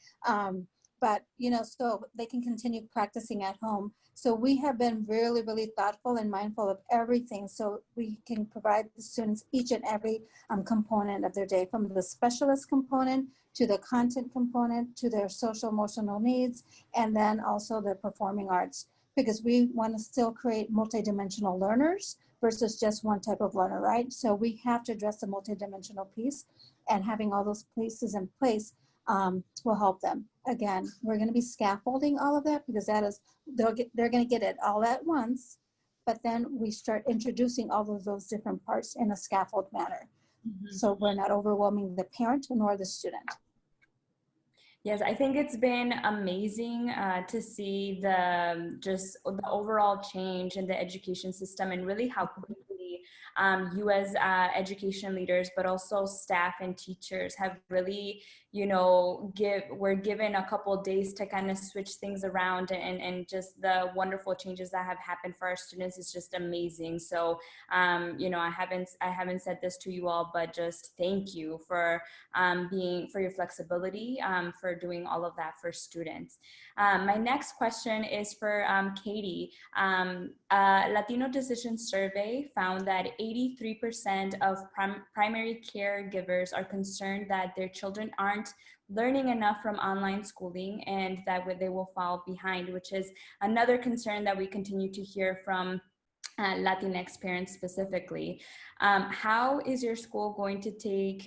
Speaker 4: But, you know, so they can continue practicing at home. So we have been really, really thoughtful and mindful of everything so we can provide the students each and every component of their day, from the specialist component to the content component to their social emotional needs, and then also the performing arts, because we want to still create multidimensional learners versus just one type of learner, right? So we have to address the multidimensional piece, and having all those pieces in place will help them. Again, we're going to be scaffolding all of that, because that is, they're going to get it all at once, but then we start introducing all of those different parts in a scaffold manner. So we're not overwhelming the parent nor the student.
Speaker 1: Yes, I think it's been amazing to see just the overall change in the education system, and really how quickly you as education leaders, but also staff and teachers have really, you know, we're given a couple of days to kind of switch things around, and just the wonderful changes that have happened for our students is just amazing. So, you know, I haven't said this to you all, but just thank you for for your flexibility, for doing all of that for students. My next question is for Katie. Latino Decision Survey found that 83% of primary caregivers are concerned that their children aren't learning enough from online schooling, and that they will fall behind, which is another concern that we continue to hear from Latinx parents specifically. How is your school going to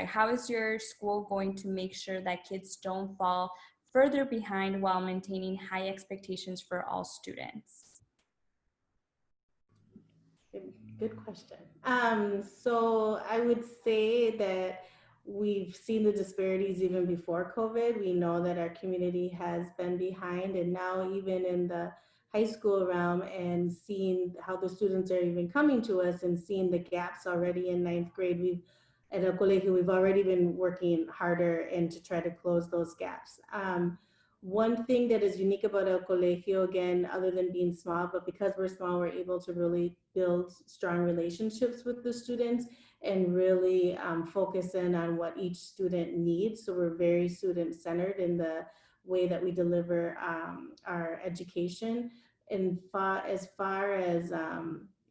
Speaker 1: how is your school going to make sure that kids don't fall further behind while maintaining high expectations for all students?
Speaker 2: Good question. So I would say that we've seen the disparities even before COVID. We know that our community has been behind, and now even in the high school realm, and seeing how the students are even coming to us and seeing the gaps already in ninth grade, at El Colegio, we've already been working harder and to try to close those gaps. One thing that is unique about El Colegio, again, other than being small, but because we're small, we're able to really build strong relationships with the students and really focus in on what each student needs. So we're very student-centered in the way that we deliver our education. And as far as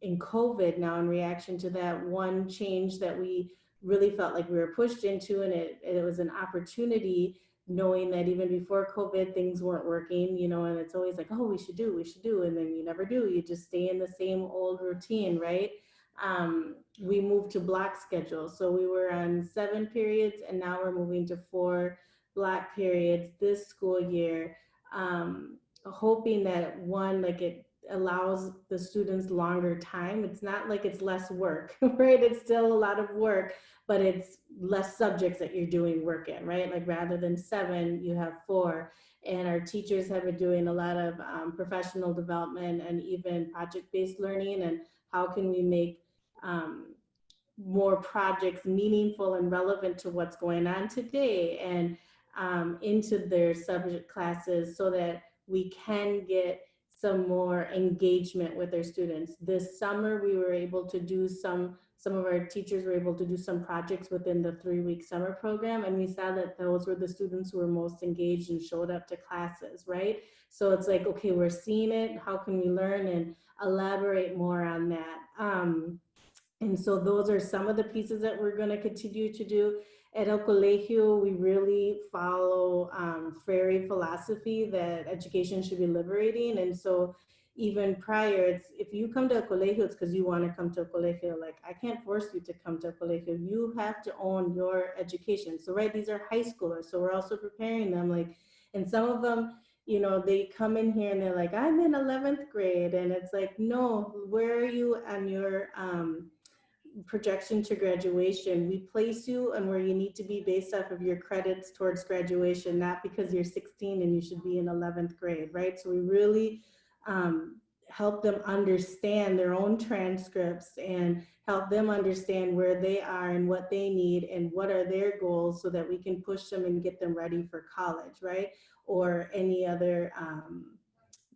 Speaker 2: in COVID now, in reaction to that, one change that we really felt like we were pushed into, and it was an opportunity, knowing that even before COVID, things weren't working, you know, and it's always like, oh, we should do, and then you never do. You just stay in the same old routine, right? We moved to block schedule. So we were on 7 periods, and now we're moving to 4 block periods this school year, hoping that it allows the students longer time. It's not like it's less work, right? It's still a lot of work, but it's less subjects that you're doing work in, right? Like rather than 7, you have 4. And our teachers have been doing a lot of professional development and even project-based learning, and how can we make more projects meaningful and relevant to what's going on today, and into their subject classes, so that we can get some more engagement with their students. This summer, we were able to do some of our teachers were able to do some projects within the 3-week summer program, and we saw that those were the students who were most engaged and showed up to classes, right? So it's like, okay, we're seeing it, how can we learn and elaborate more on that? And so those are some of the pieces that we're going to continue to do. At El Colegio, we really follow Freire philosophy that education should be liberating. And so even prior, it's, if you come to El Colegio, it's because you want to come to El Colegio. Like, I can't force you to come to El Colegio. You have to own your education. So, right, these are high schoolers. So we're also preparing them. Like, and some of them, you know, they come in here and they're like, I'm in 11th grade. And it's like, no, where are you on your projection to graduation? We place you on where you need to be based off of your credits towards graduation, not because you're 16 and you should be in 11th grade, right? So we really help them understand their own transcripts and help them understand where they are and what they need and what are their goals so that we can push them and get them ready for college, right? Or any other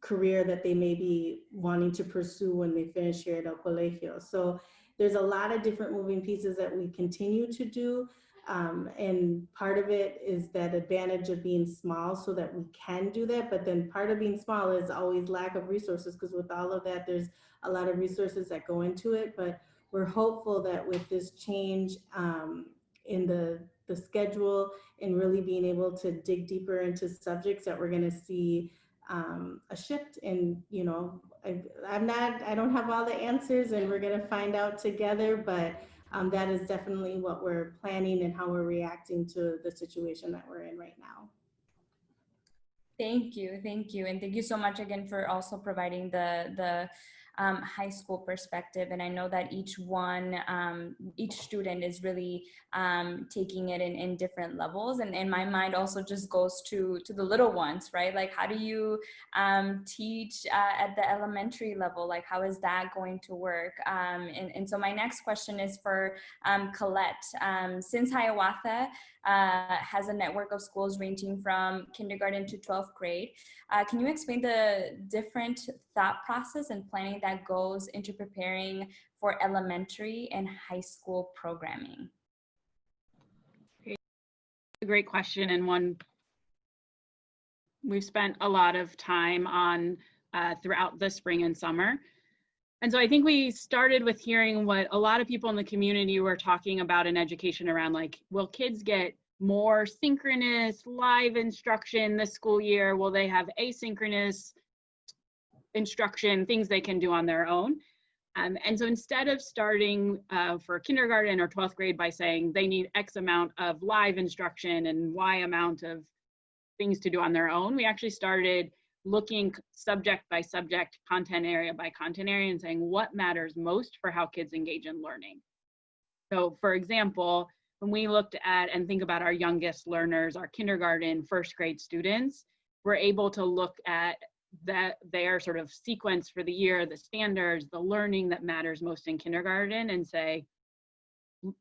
Speaker 2: career that they may be wanting to pursue when they finish here at El Colegio. So there's a lot of different moving pieces that we continue to do. And part of it is that advantage of being small so that we can do that. But then part of being small is always lack of resources, because with all of that, there's a lot of resources that go into it. But we're hopeful that with this change in the schedule and really being able to dig deeper into subjects, that we're going to see a shift in, you know, I don't have all the answers, and we're going to find out together, but that is definitely what we're planning and how we're reacting to the situation that we're in right now.
Speaker 1: Thank you, and thank you so much again for also providing the high school perspective. And I know that each student is really taking it in different levels. And in my mind also just goes to the little ones, right? Like, how do you teach at the elementary level? Like, how is that going to work? And so my next question is for Colette. Since Hiawatha has a network of schools ranging from kindergarten to 12th grade, can you explain the different thought process and planning that goes into preparing for elementary and high school programming?
Speaker 3: A great question, and one we've spent a lot of time on throughout the spring and summer. And so I think we started with hearing what a lot of people in the community were talking about in education around, like, will kids get more synchronous live instruction this school year? Will they have asynchronous instruction, things they can do on their own? And so instead of starting for kindergarten or 12th grade by saying they need X amount of live instruction and Y amount of things to do on their own, we actually started looking subject by subject, content area by content area, and saying what matters most for how kids engage in learning. So for example, when we looked at and think about our youngest learners, our kindergarten, first grade students, we're able to look at that their sort of sequence for the year, the standards, the learning that matters most in kindergarten, and say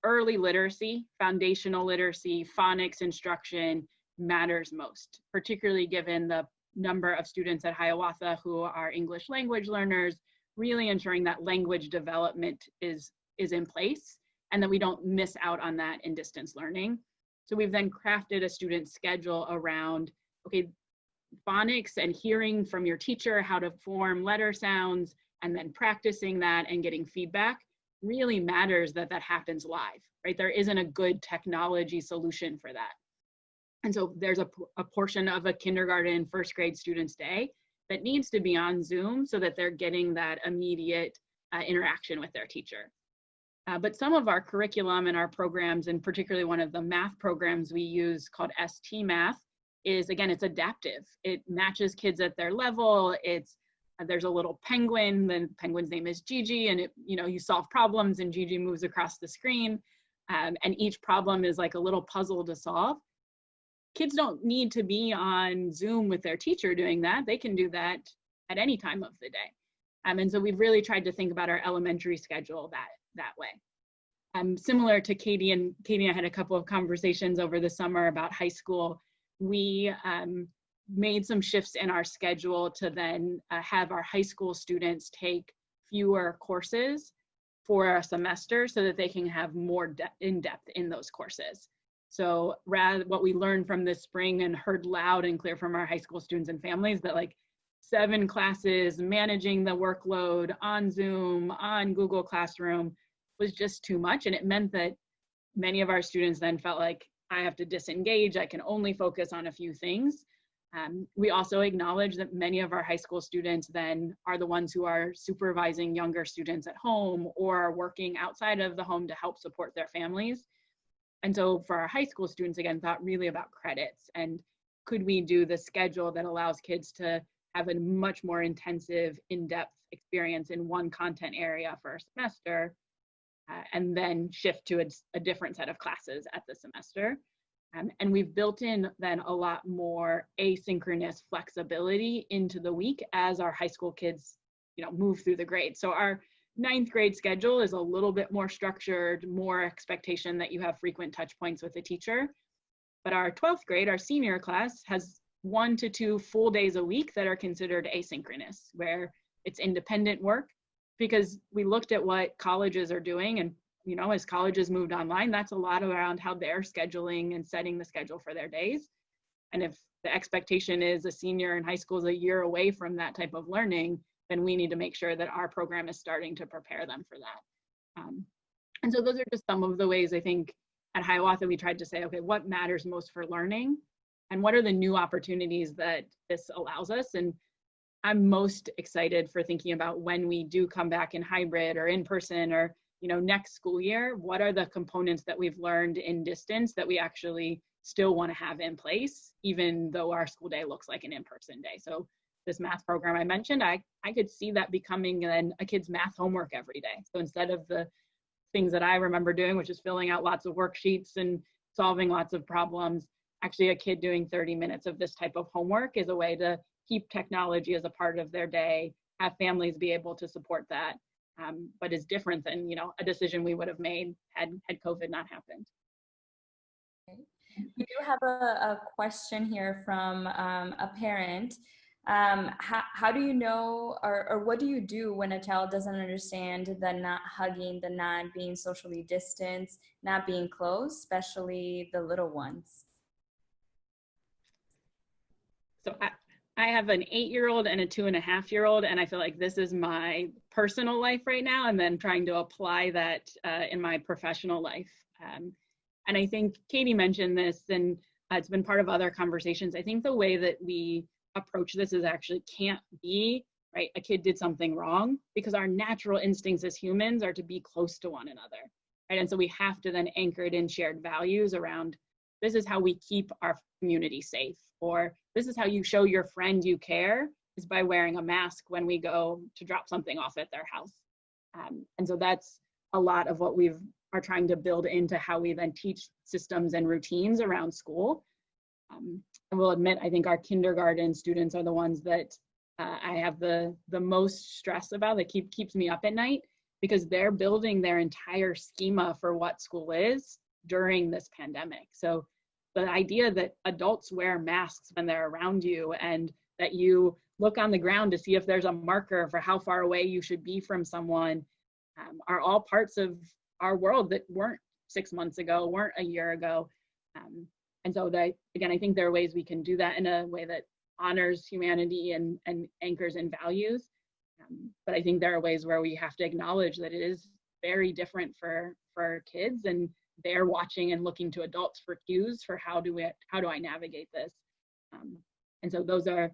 Speaker 3: early literacy, foundational literacy, phonics instruction matters most, particularly given the number of students at Hiawatha who are English language learners, really ensuring that language development is in place and that we don't miss out on that in distance learning. So we've then crafted a student schedule around, okay, phonics and hearing from your teacher how to form letter sounds, and then practicing that and getting feedback really matters that happens live, right? There isn't a good technology solution for that. And so there's a portion of a kindergarten, first grade student's day that needs to be on Zoom so that they're getting that immediate interaction with their teacher. But some of our curriculum and our programs, and particularly one of the math programs we use called ST Math, is, again, it's adaptive. It matches kids at their level. There's a little penguin, the penguin's name is Gigi, and you solve problems and Gigi moves across the screen. And each problem is like a little puzzle to solve. Kids don't need to be on Zoom with their teacher doing that. They can do that at any time of the day. And so we've really tried to think about our elementary schedule that way. Similar to Katie and I had a couple of conversations over the summer about high school. We made some shifts in our schedule to then have our high school students take fewer courses for a semester so that they can have more in-depth in those courses. So what we learned from this spring and heard loud and clear from our high school students and families, that like 7 classes, managing the workload on Zoom, on Google Classroom was just too much. And it meant that many of our students then felt like, I have to disengage, I can only focus on a few things. We also acknowledge that many of our high school students then are the ones who are supervising younger students at home or are working outside of the home to help support their families. And so for our high school students, again, thought really about credits and could we do the schedule that allows kids to have a much more intensive, in-depth experience in one content area for a semester, and then shift to a different set of classes at the semester. And we've built in then a lot more asynchronous flexibility into the week as our high school kids move through the grades. So our 9th grade schedule is a little bit more structured, more expectation that you have frequent touch points with the teacher. But our 12th grade, our senior class, has 1 to 2 full days a week that are considered asynchronous, where it's independent work, because we looked at what colleges are doing, and as colleges moved online, that's a lot around how they're scheduling and setting the schedule for their days. And if the expectation is a senior in high school is a year away from that type of learning, then we need to make sure that our program is starting to prepare them for that. And so those are just some of the ways I think at Hiawatha we tried to say, okay, what matters most for learning, and what are the new opportunities that this allows us? And I'm most excited for thinking about when we do come back in hybrid or in person, or next school year, what are the components that we've learned in distance that we actually still want to have in place, even though our school day looks like an in-person day. So this math program I mentioned, I could see that becoming then a kid's math homework every day. So instead of the things that I remember doing, which is filling out lots of worksheets and solving lots of problems, actually a kid doing 30 minutes of this type of homework is a way to keep technology as a part of their day, have families be able to support that, but is different than a decision we would have made had COVID not happened.
Speaker 1: We do have a question here from a parent. How do you know, or what do you do when a child doesn't understand the not hugging, the not being socially distanced, not being close, especially the little ones?
Speaker 3: So I have an 8-year-old and a 2.5-year-old, and I feel like this is my personal life right now, and then trying to apply that in my professional life. And I think Katie mentioned this, and it's been part of other conversations. I think the way that we approach this is actually can't be, right, a kid did something wrong, because our natural instincts as humans are to be close to one another, right? And so we have to then anchor it in shared values around, this is how we keep our community safe, or this is how you show your friend you care, is by wearing a mask when we go to drop something off at their house. And so that's a lot of what we've are trying to build into how we then teach systems and routines around school. And we'll admit, I think our kindergarten students are the ones that I have the most stress about, that keeps me up at night, because they're building their entire schema for what school is during this pandemic. So the idea that adults wear masks when they're around you, and that you look on the ground to see if there's a marker for how far away you should be from someone, are all parts of our world that weren't 6 months ago, weren't a year ago. And so that, again, I think there are ways we can do that in a way that honors humanity and anchors in values. But I think there are ways where we have to acknowledge that it is very different for kids, and they're watching and looking to adults for cues for how do I navigate this. And so those are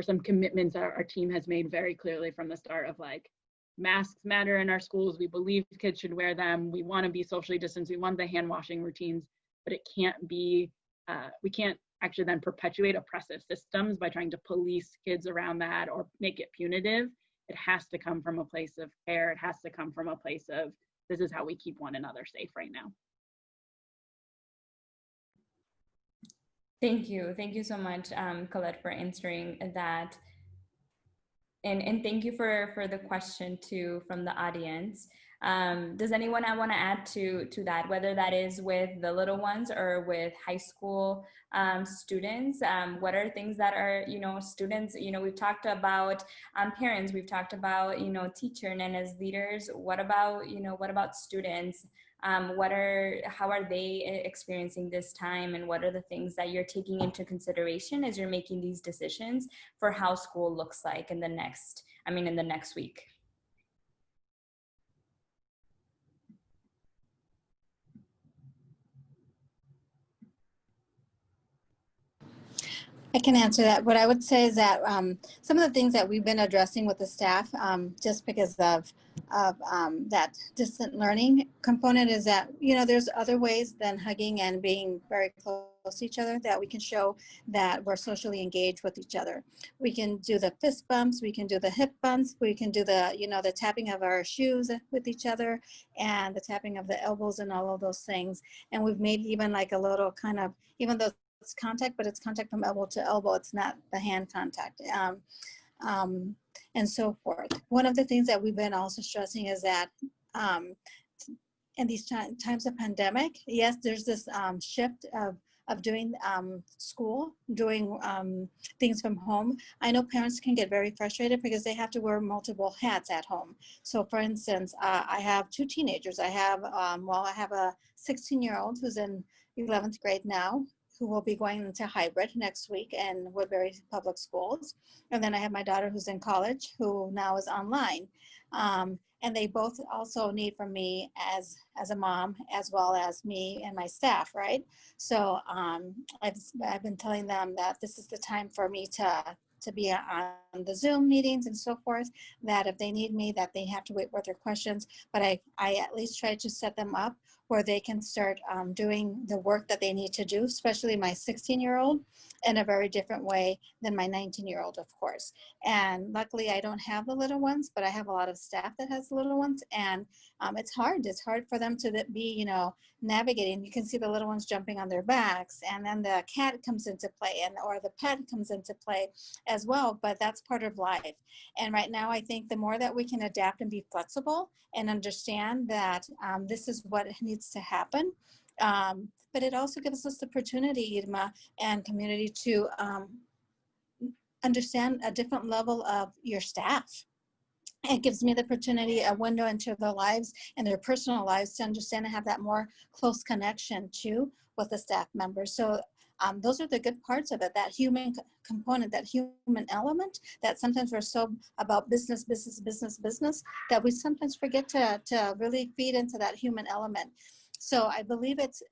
Speaker 3: some commitments that our team has made very clearly from the start, of like, masks matter in our schools. We believe kids should wear them. We want to be socially distanced. We want the hand washing routines, but it can't be, we can't actually then perpetuate oppressive systems by trying to police kids around that or make it punitive. It has to come from a place of care. It has to come from a place of, this is how we keep one another safe right now.
Speaker 1: Thank you. Thank you so much, Colette, for answering that. And thank you for the question too from the audience. Does anyone want to add to that, whether that is with the little ones or with high school students? What are things that are, students, we've talked about parents, we've talked about, teacher and as leaders. What about students? How are they experiencing this time, and what are the things that you're taking into consideration as you're making these decisions for how school looks like in the next week?
Speaker 4: I can answer that. What I would say is that some of the things that we've been addressing with the staff, just because of that distant learning component, is that, there's other ways than hugging and being very close to each other that we can show that we're socially engaged with each other. We can do the fist bumps, we can do the hip bumps, we can do the, the tapping of our shoes with each other, and the tapping of the elbows and all of those things. And we've made even like a little kind of, even though it's contact, but it's contact from elbow to elbow. It's not the hand contact. and so forth. One of the things that we've been also stressing is that in these times of pandemic, yes, there's this shift of doing school, doing things from home. I know parents can get very frustrated because they have to wear multiple hats at home. So for instance, I have two teenagers. I have a 16-year-old who's in 11th grade now, who will be going into hybrid next week in Woodbury Public Schools. And then I have my daughter who's in college, who now is online. And they both also need from me as a mom, as well as me and my staff, right? So I've been telling them that this is the time for me to be on the Zoom meetings and so forth, that if they need me, that they have to wait with their questions. But I at least try to set them up where they can start doing the work that they need to do, especially my 16-year-old, in a very different way than my 19-year-old, of course. And luckily I don't have the little ones, but I have a lot of staff that has little ones. And it's hard for them to be, navigating. You can see the little ones jumping on their backs, and then the cat comes into play, or the pet comes into play as well, but that's part of life. And right now, I think the more that we can adapt and be flexible and understand that this is what needs to happen, but it also gives us the opportunity, Irma and community, to understand a different level of your staff. It gives me the opportunity, a window into their lives and their personal lives, to understand and have that more close connection too with the staff members. So those are the good parts of it, that human component, that human element, that sometimes we're so about business, that we sometimes forget to really feed into that human element. So I believe it's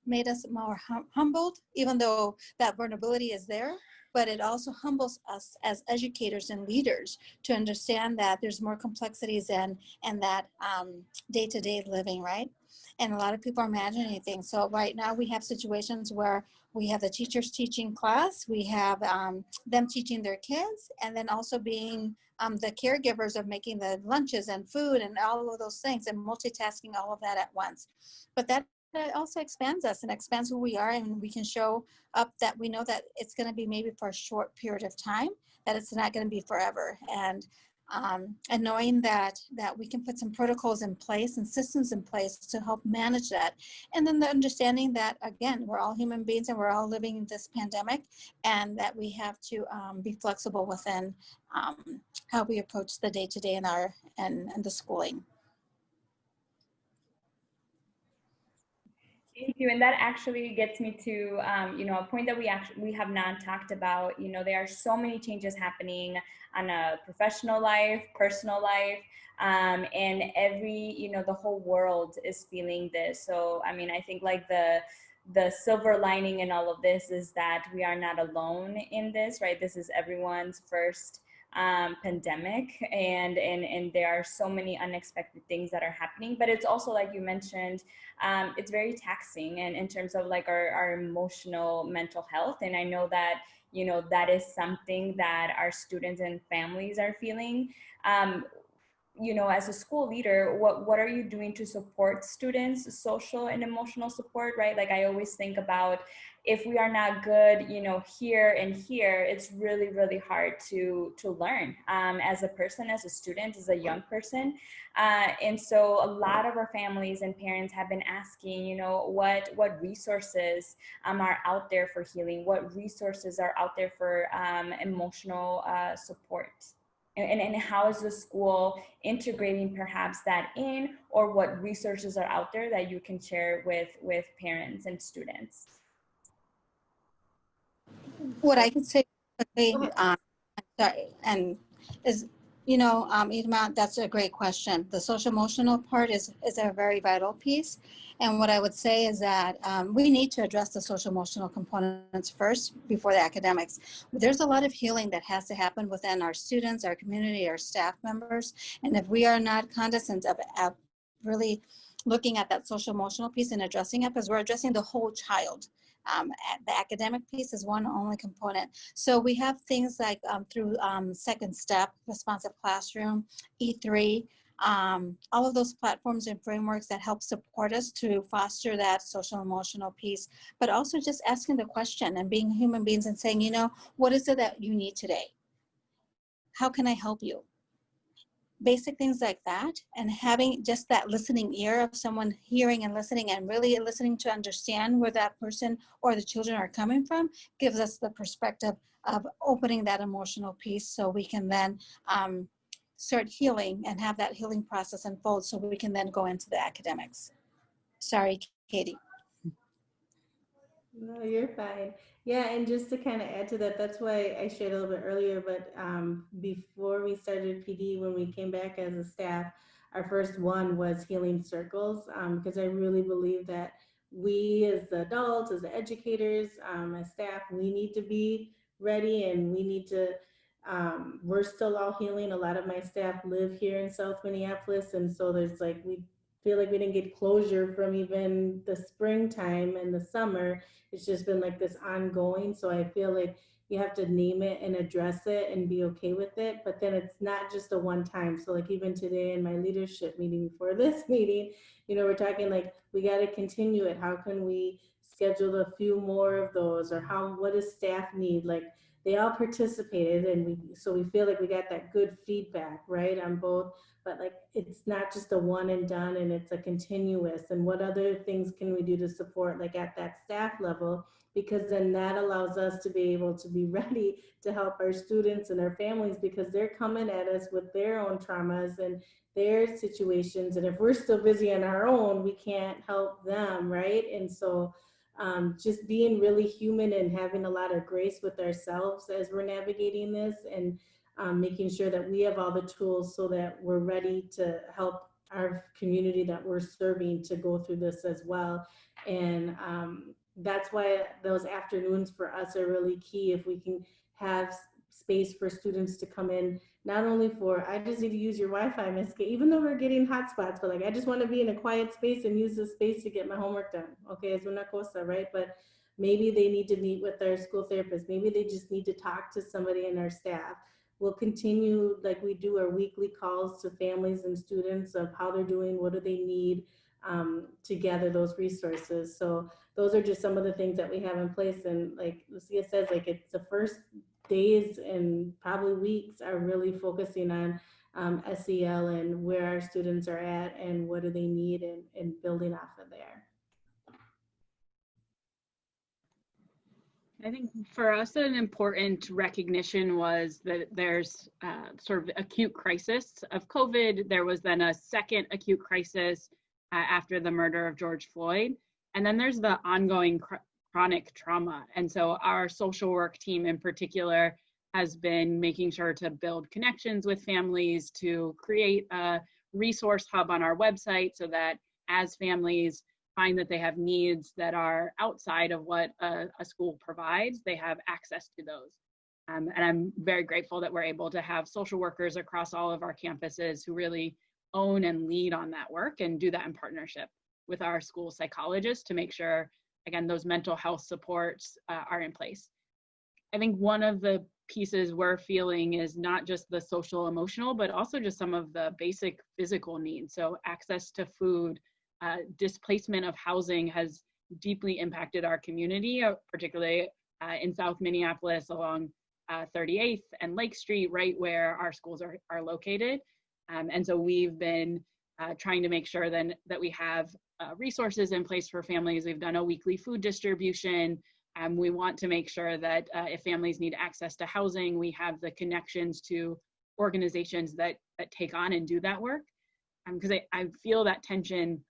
Speaker 4: made us more humbled, even though that vulnerability is there. But it also humbles us as educators and leaders to understand that there's more complexities and that day-to-day living, right? And a lot of people are imagining things. So right now we have situations where we have the teachers teaching class, we have them teaching their kids, and then also being the caregivers of making the lunches and food and all of those things, and multitasking all of that at once. But that also expands us and expands who we are, and we can show up that we know that it's going to be maybe for a short period of time, that it's not going to be forever. And knowing that we can put some protocols in place and systems in place to help manage that. And then the understanding that, again, we're all human beings and we're all living this pandemic, and that we have to be flexible within how we approach the day-to-day in and the schooling.
Speaker 1: Thank you, and that actually gets me to a point that we have not talked about. There are so many changes happening on a professional life, personal life, and the whole world is feeling this. So I mean, I think like the silver lining in all of this is that we are not alone in this, right? This is everyone's first pandemic, and there are so many unexpected things that are happening. But it's also, like you mentioned, it's very taxing, and in terms of like our emotional mental health. And I know that that is something that our students and families are feeling. As a school leader, what are you doing to support students' social and emotional support, right? Like I always think about, if we are not good, here and here, it's really, really hard to learn as a person, as a student, as a young person. And so a lot of our families and parents have been asking, what resources are out there for healing? What resources are out there for emotional support? And how is the school integrating perhaps that in, or what resources are out there that you can share with parents and students?
Speaker 4: What I could say quickly, sorry, and is, Irma, that's a great question. The social emotional part is a very vital piece. And what I would say is that we need to address the social emotional components first before the academics. There's a lot of healing that has to happen within our students, our community, our staff members. And if we are not cognizant of really looking at that social emotional piece and addressing it, because we're addressing the whole child. The academic piece is one only component. So we have things like through Second Step, Responsive Classroom, E3, all of those platforms and frameworks that help support us to foster that social emotional piece, but also just asking the question and being human beings and saying, what is it that you need today? how can I help you? Basic things like that, and having just that listening ear of someone hearing and listening and really listening to understand where that person or the children are coming from gives us the perspective of opening that emotional piece, so we can then start healing and have that healing process unfold, so we can then go into the academics. Sorry, Katie.
Speaker 2: No, you're fine. Yeah, and just to kind of add to that, that's why I shared a little bit earlier, but before we started PD, when we came back as a staff, our first one was healing circles, because I really believe that we as the adults, as the educators, as staff, we need to be ready, and we need to, we're still all healing. A lot of my staff live here in South Minneapolis, and so there's like, we feel like we didn't get closure from even the springtime and the summer. It's just been like this ongoing. So I feel like you have to name it and address it and be okay with it. But then it's not just a one time. So like even today in my leadership meeting before this meeting, you know, we're talking like, we got to continue it. How can we schedule a few more of those, or what does staff need? Like, they all participated, and so we feel like we got that good feedback, right, on both. But like, it's not just a one and done, and it's a continuous. And what other things can we do to support, like at that staff level? Because then that allows us to be able to be ready to help our students and our families, because they're coming at us with their own traumas and their situations. And if we're still busy on our own, we can't help them, right? And so just being really human and having a lot of grace with ourselves as we're navigating this, and making sure that we have all the tools so that we're ready to help our community that we're serving to go through this as well. And that's why those afternoons for us are really key. If we can have space for students to come in, not only for, I just need to use your Wi-Fi, Ms. K, even though we're getting hotspots, but like, I just want to be in a quiet space and use this space to get my homework done. Okay, it's una cosa, right? But maybe they need to meet with their school therapist. Maybe they just need to talk to somebody in our staff. We'll continue, like we do our weekly calls to families and students of how they're doing, what do they need, to gather those resources. So those are just some of the things that we have in place. And like Lucia says, like, it's the first days and probably weeks are really focusing on SEL and where our students are at and what do they need, and building off of there.
Speaker 3: I think for us, an important recognition was that there's sort of acute crisis of COVID. There was then a second acute crisis after the murder of George Floyd. And then there's the ongoing chronic trauma. And so our social work team in particular has been making sure to build connections with families, to create a resource hub on our website so that as families find that they have needs that are outside of what a school provides, they have access to those. And I'm very grateful that we're able to have social workers across all of our campuses who really own and lead on that work and do that in partnership with our school psychologists to make sure, again, those mental health supports are in place. I think one of the pieces we're feeling is not just the social emotional, but also just some of the basic physical needs. So access to food, displacement of housing has deeply impacted our community, particularly in South Minneapolis along 38th and Lake Street, right where our schools are located. And so we've been trying to make sure then that we have resources in place for families. We've done a weekly food distribution. We want to make sure that if families need access to housing, we have the connections to organizations that take on and do that work. Because I feel that tension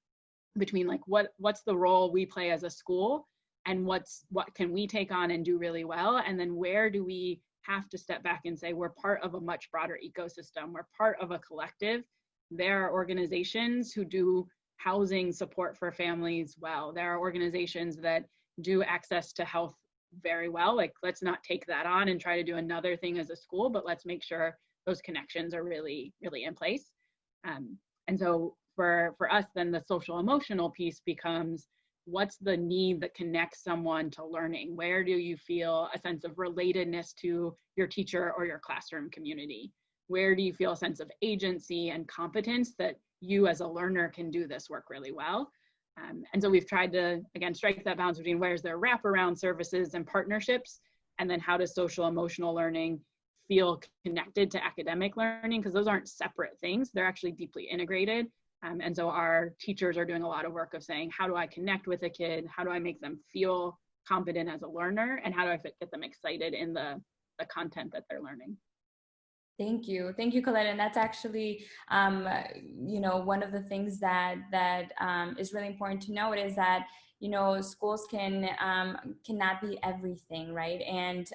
Speaker 3: between like what's the role we play as a school and what can we take on and do really well, and then where do we have to step back and say we're part of a much broader ecosystem, we're part of a collective. There are organizations who do housing support for families well. There are organizations that do access to health very well. Like, let's not take that on and try to do another thing as a school, but let's make sure those connections are really, really in place. And so for us, then the social emotional piece becomes, what's the need that connects someone to learning? Where do you feel a sense of relatedness to your teacher or your classroom community? Where do you feel a sense of agency and competence that you as a learner can do this work really well? And so we've tried to, again, strike that balance between where's their wraparound services and partnerships, and then how does social emotional learning feel connected to academic learning, because those aren't separate things. They're actually deeply integrated. And so our teachers are doing a lot of work of saying, how do I connect with a kid? How do I make them feel competent as a learner? And how do I get them excited in the content that they're learning?
Speaker 1: Thank you, Colette. And that's actually, one of the things that is really important to note is that schools cannot be everything, right? And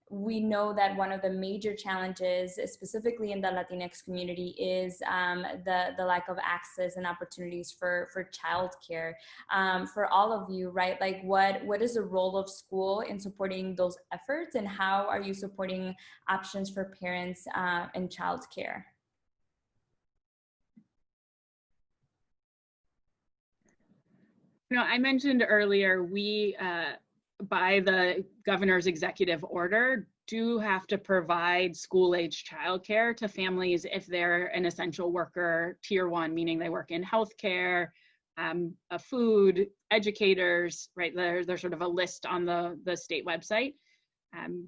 Speaker 1: we know that one of the major challenges, specifically in the Latinx community, is the lack of access and opportunities for childcare. For all of you, right? Like, what is the role of school in supporting those efforts, and how are you supporting options for parents in childcare?
Speaker 3: I mentioned earlier, we, by the governor's executive order, do have to provide school-age childcare to families if they're an essential worker, tier 1, meaning they work in healthcare, food, educators, right? There's sort of a list on the state website.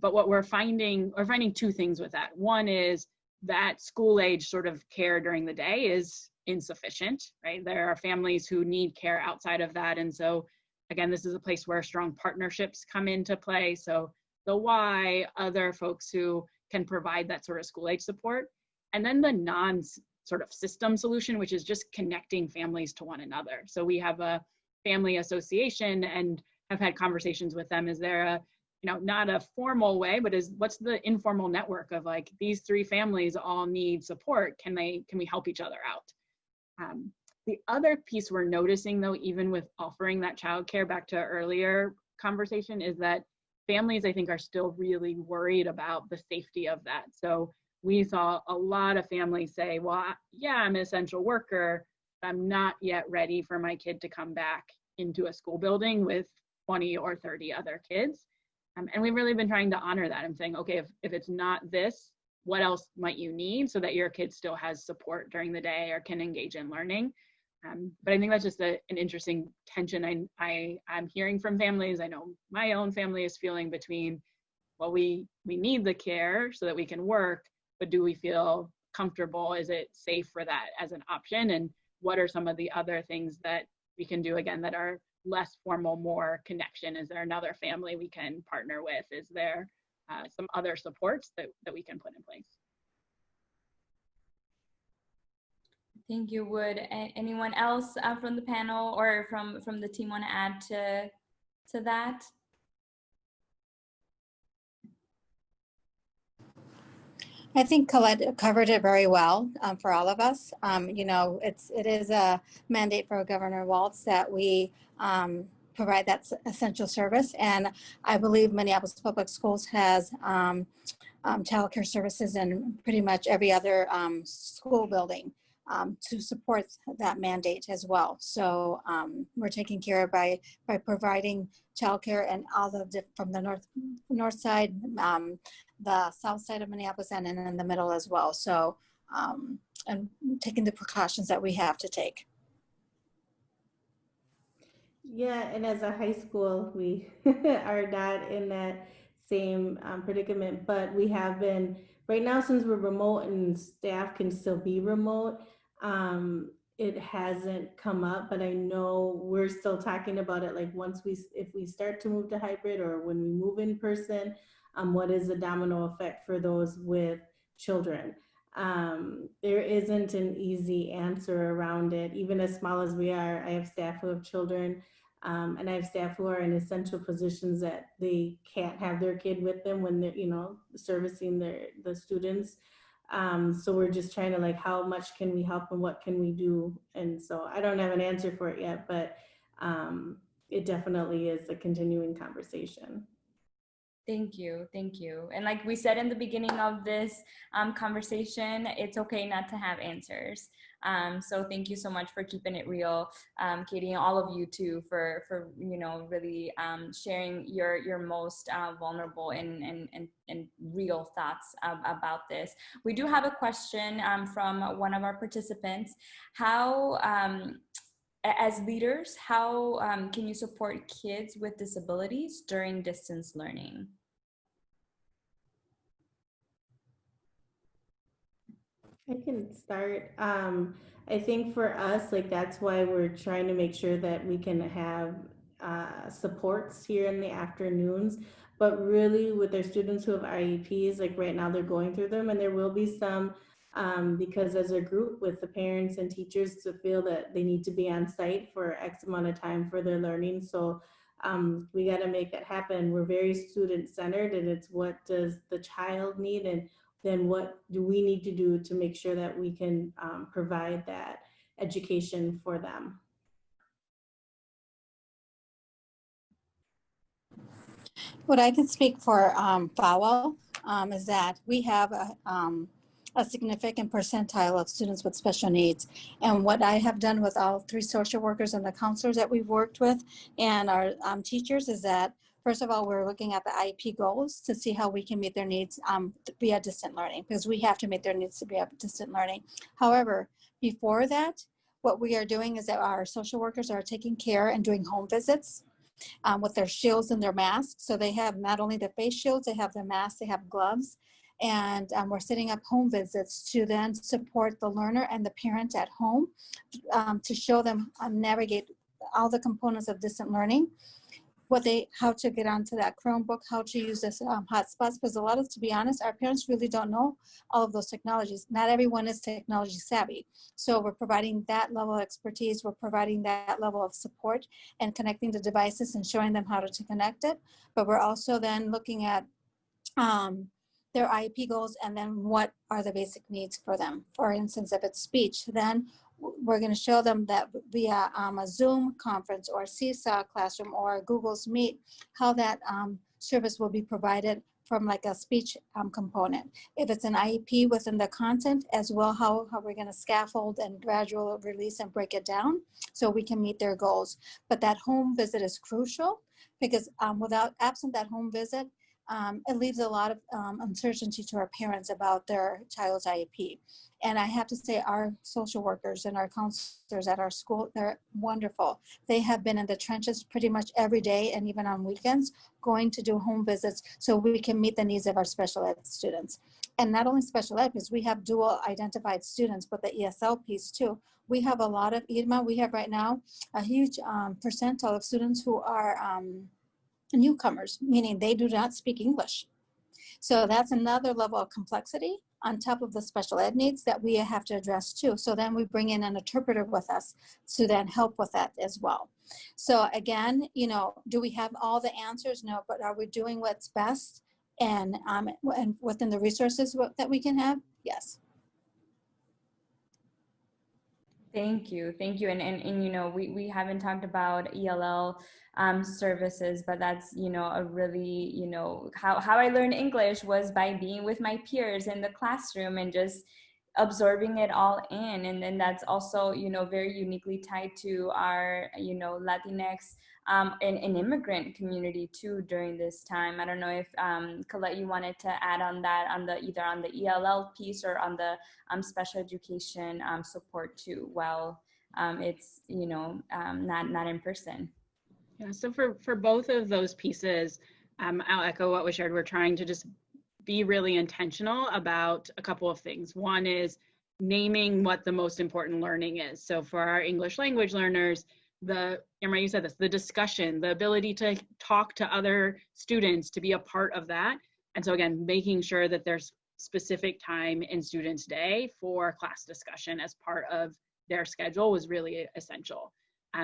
Speaker 3: But what we're finding two things with that. One is that school-age sort of care during the day is insufficient, right? There are families who need care outside of that. And so, again, this is a place where strong partnerships come into play. So the Y, other folks who can provide that sort of school-age support. And then the sort of system solution, which is just connecting families to one another. So we have a family association and have had conversations with them. Is there a, not a formal way, but what's the informal network of, like, these 3 families all need support? Can we help each other out? The other piece we're noticing, though, even with offering that childcare, back to earlier conversation, is that families, I think, are still really worried about the safety of that. So we saw a lot of families say, well, yeah, I'm an essential worker, but I'm not yet ready for my kid to come back into a school building with 20 or 30 other kids. And we've really been trying to honor that and saying, okay, if it's not this, what else might you need so that your kid still has support during the day or can engage in learning? But I think that's just an interesting tension I'm hearing from families. I know my own family is feeling between, well, we need the care so that we can work, but do we feel comfortable? Is it safe for that as an option? And what are some of the other things that we can do, again, that are less formal, more connection? Is there another family we can partner with? Is there some other supports that we can put in place?
Speaker 1: Thank you. Would anyone else from the panel or from the team want to add to that?
Speaker 4: I think Colette covered it very well for all of us. It is a mandate for Governor Walz that we provide that essential service, and I believe Minneapolis Public Schools has childcare services in pretty much every other school building to support that mandate as well. So we're taking care of by providing childcare and all from the north side, the south side of Minneapolis, and in the middle as well. So and taking the precautions that we have to take.
Speaker 2: Yeah, and as a high school, we are not in that same predicament, but we have been, right now, since we're remote and staff can still be remote, it hasn't come up, but I know we're still talking about it. Like, if we start to move to hybrid, or when we move in person, what is the domino effect for those with children? There isn't an easy answer around it. Even as small as we are, I have staff who have children, and I have staff who are in essential positions that they can't have their kid with them when they're, servicing the students. So we're just trying to, like, how much can we help and what can we do? And so I don't have an answer for it yet, but it definitely is a continuing conversation.
Speaker 1: Thank you. And like we said in the beginning of this conversation, it's okay not to have answers. So thank you so much for keeping it real, Katie, and all of you too for really sharing your most vulnerable and real thoughts about this. We do have a question from one of our participants. How as leaders, how can you support kids with disabilities during distance learning?
Speaker 2: I can start. I think for us, like that's why we're trying to make sure that we can have supports here in the afternoons. But really, with their students who have IEPs, like right now they're going through them, and there will be some because as a group with the parents and teachers to feel that they need to be on site for X amount of time for their learning. So we got to make that happen. We're very student centered, and it's what does the child need and then what do we need to do to make sure that we can provide that education for them?
Speaker 4: What I can speak for FAWA is that we have a significant percentile of students with special needs. And what I have done with all 3 social workers and the counselors that we've worked with and our teachers is that, first of all, we're looking at the IEP goals to see how we can meet their needs via distant learning, because we have to meet their needs to be distant learning. However, before that, what we are doing is that our social workers are taking care and doing home visits with their shields and their masks. So they have not only the face shields, they have their masks, they have gloves. And we're setting up home visits to then support the learner and the parent at home to show them navigate all the components of distant learning, how to get onto that Chromebook, how to use this hotspots, because a lot of, to be honest, our parents really don't know all of those technologies. Not everyone is technology savvy. So we're providing that level of expertise, we're providing that level of support and connecting the devices and showing them how to connect it. But we're also then looking at their IEP goals and then what are the basic needs for them. For instance, if it's speech, then we're going to show them that via a Zoom conference or Seesaw classroom or Google's Meet, how that service will be provided from like a speech component. If it's an IEP within the content as well, how we're going to scaffold and gradual release and break it down so we can meet their goals. But that home visit is crucial because absent that home visit, it leaves a lot of uncertainty to our parents about their child's IEP. And I have to say our social workers and our counselors at our school, they're wonderful. They have been in the trenches pretty much every day and even on weekends going to do home visits so we can meet the needs of our special ed students. And not only special ed, because we have dual identified students, but the ESL piece too. We have a lot of, Irma, we have right now a huge percentile of students who are newcomers, meaning they do not speak English. So that's another level of complexity on top of the special ed needs that we have to address too. So then we bring in an interpreter with us to then help with that as well. So again, do we have all the answers? No, but are we doing what's best and within the resources that we can have? Yes.
Speaker 1: Thank you. And we haven't talked about ELL services, but that's, a really, how I learned English was by being with my peers in the classroom and just absorbing it all in. And then that's also, very uniquely tied to our, Latinx and immigrant community too during this time. I don't know if Colette, you wanted to add on that either on the ELL piece or on the special education support too. Well, it's not in person.
Speaker 3: Yeah, so for both of those pieces, I'll echo what was shared. We're trying to just be really intentional about a couple of things. One is naming what the most important learning is. So for our English language learners, Irma, you said this, the discussion, the ability to talk to other students, to be a part of that. And so again, making sure that there's specific time in students' day for class discussion as part of their schedule was really essential.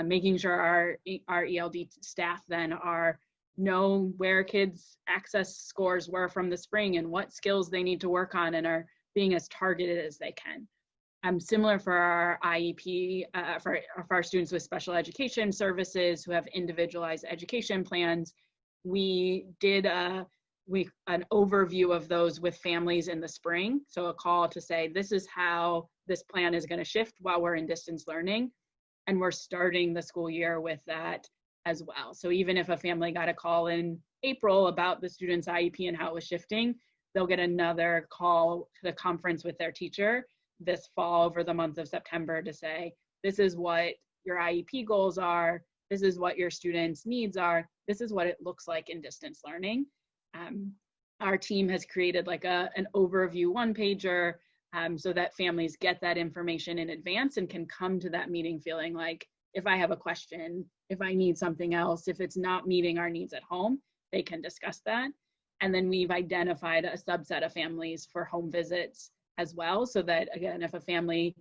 Speaker 3: Making sure our ELD staff then know where kids' access scores were from the spring and what skills they need to work on and are being as targeted as they can. Similar for our IEP, for our students with special education services who have individualized education plans, we did an overview of those with families in the spring. So a call to say, this is how this plan is going to shift while we're in distance learning. And we're starting the school year with that as well. So even if a family got a call in April about the student's IEP and how it was shifting, they'll get another call to the conference with their teacher this fall over the month of September to say, this is what your IEP goals are, this is what your students' needs are, this is what it looks like in distance learning. Our team has created like an overview one-pager so that families get that information in advance and can come to that meeting feeling like, if I have a question, if I need something else, if it's not meeting our needs at home, they can discuss that. And then we've identified a subset of families for home visits as well, so that, again, if a family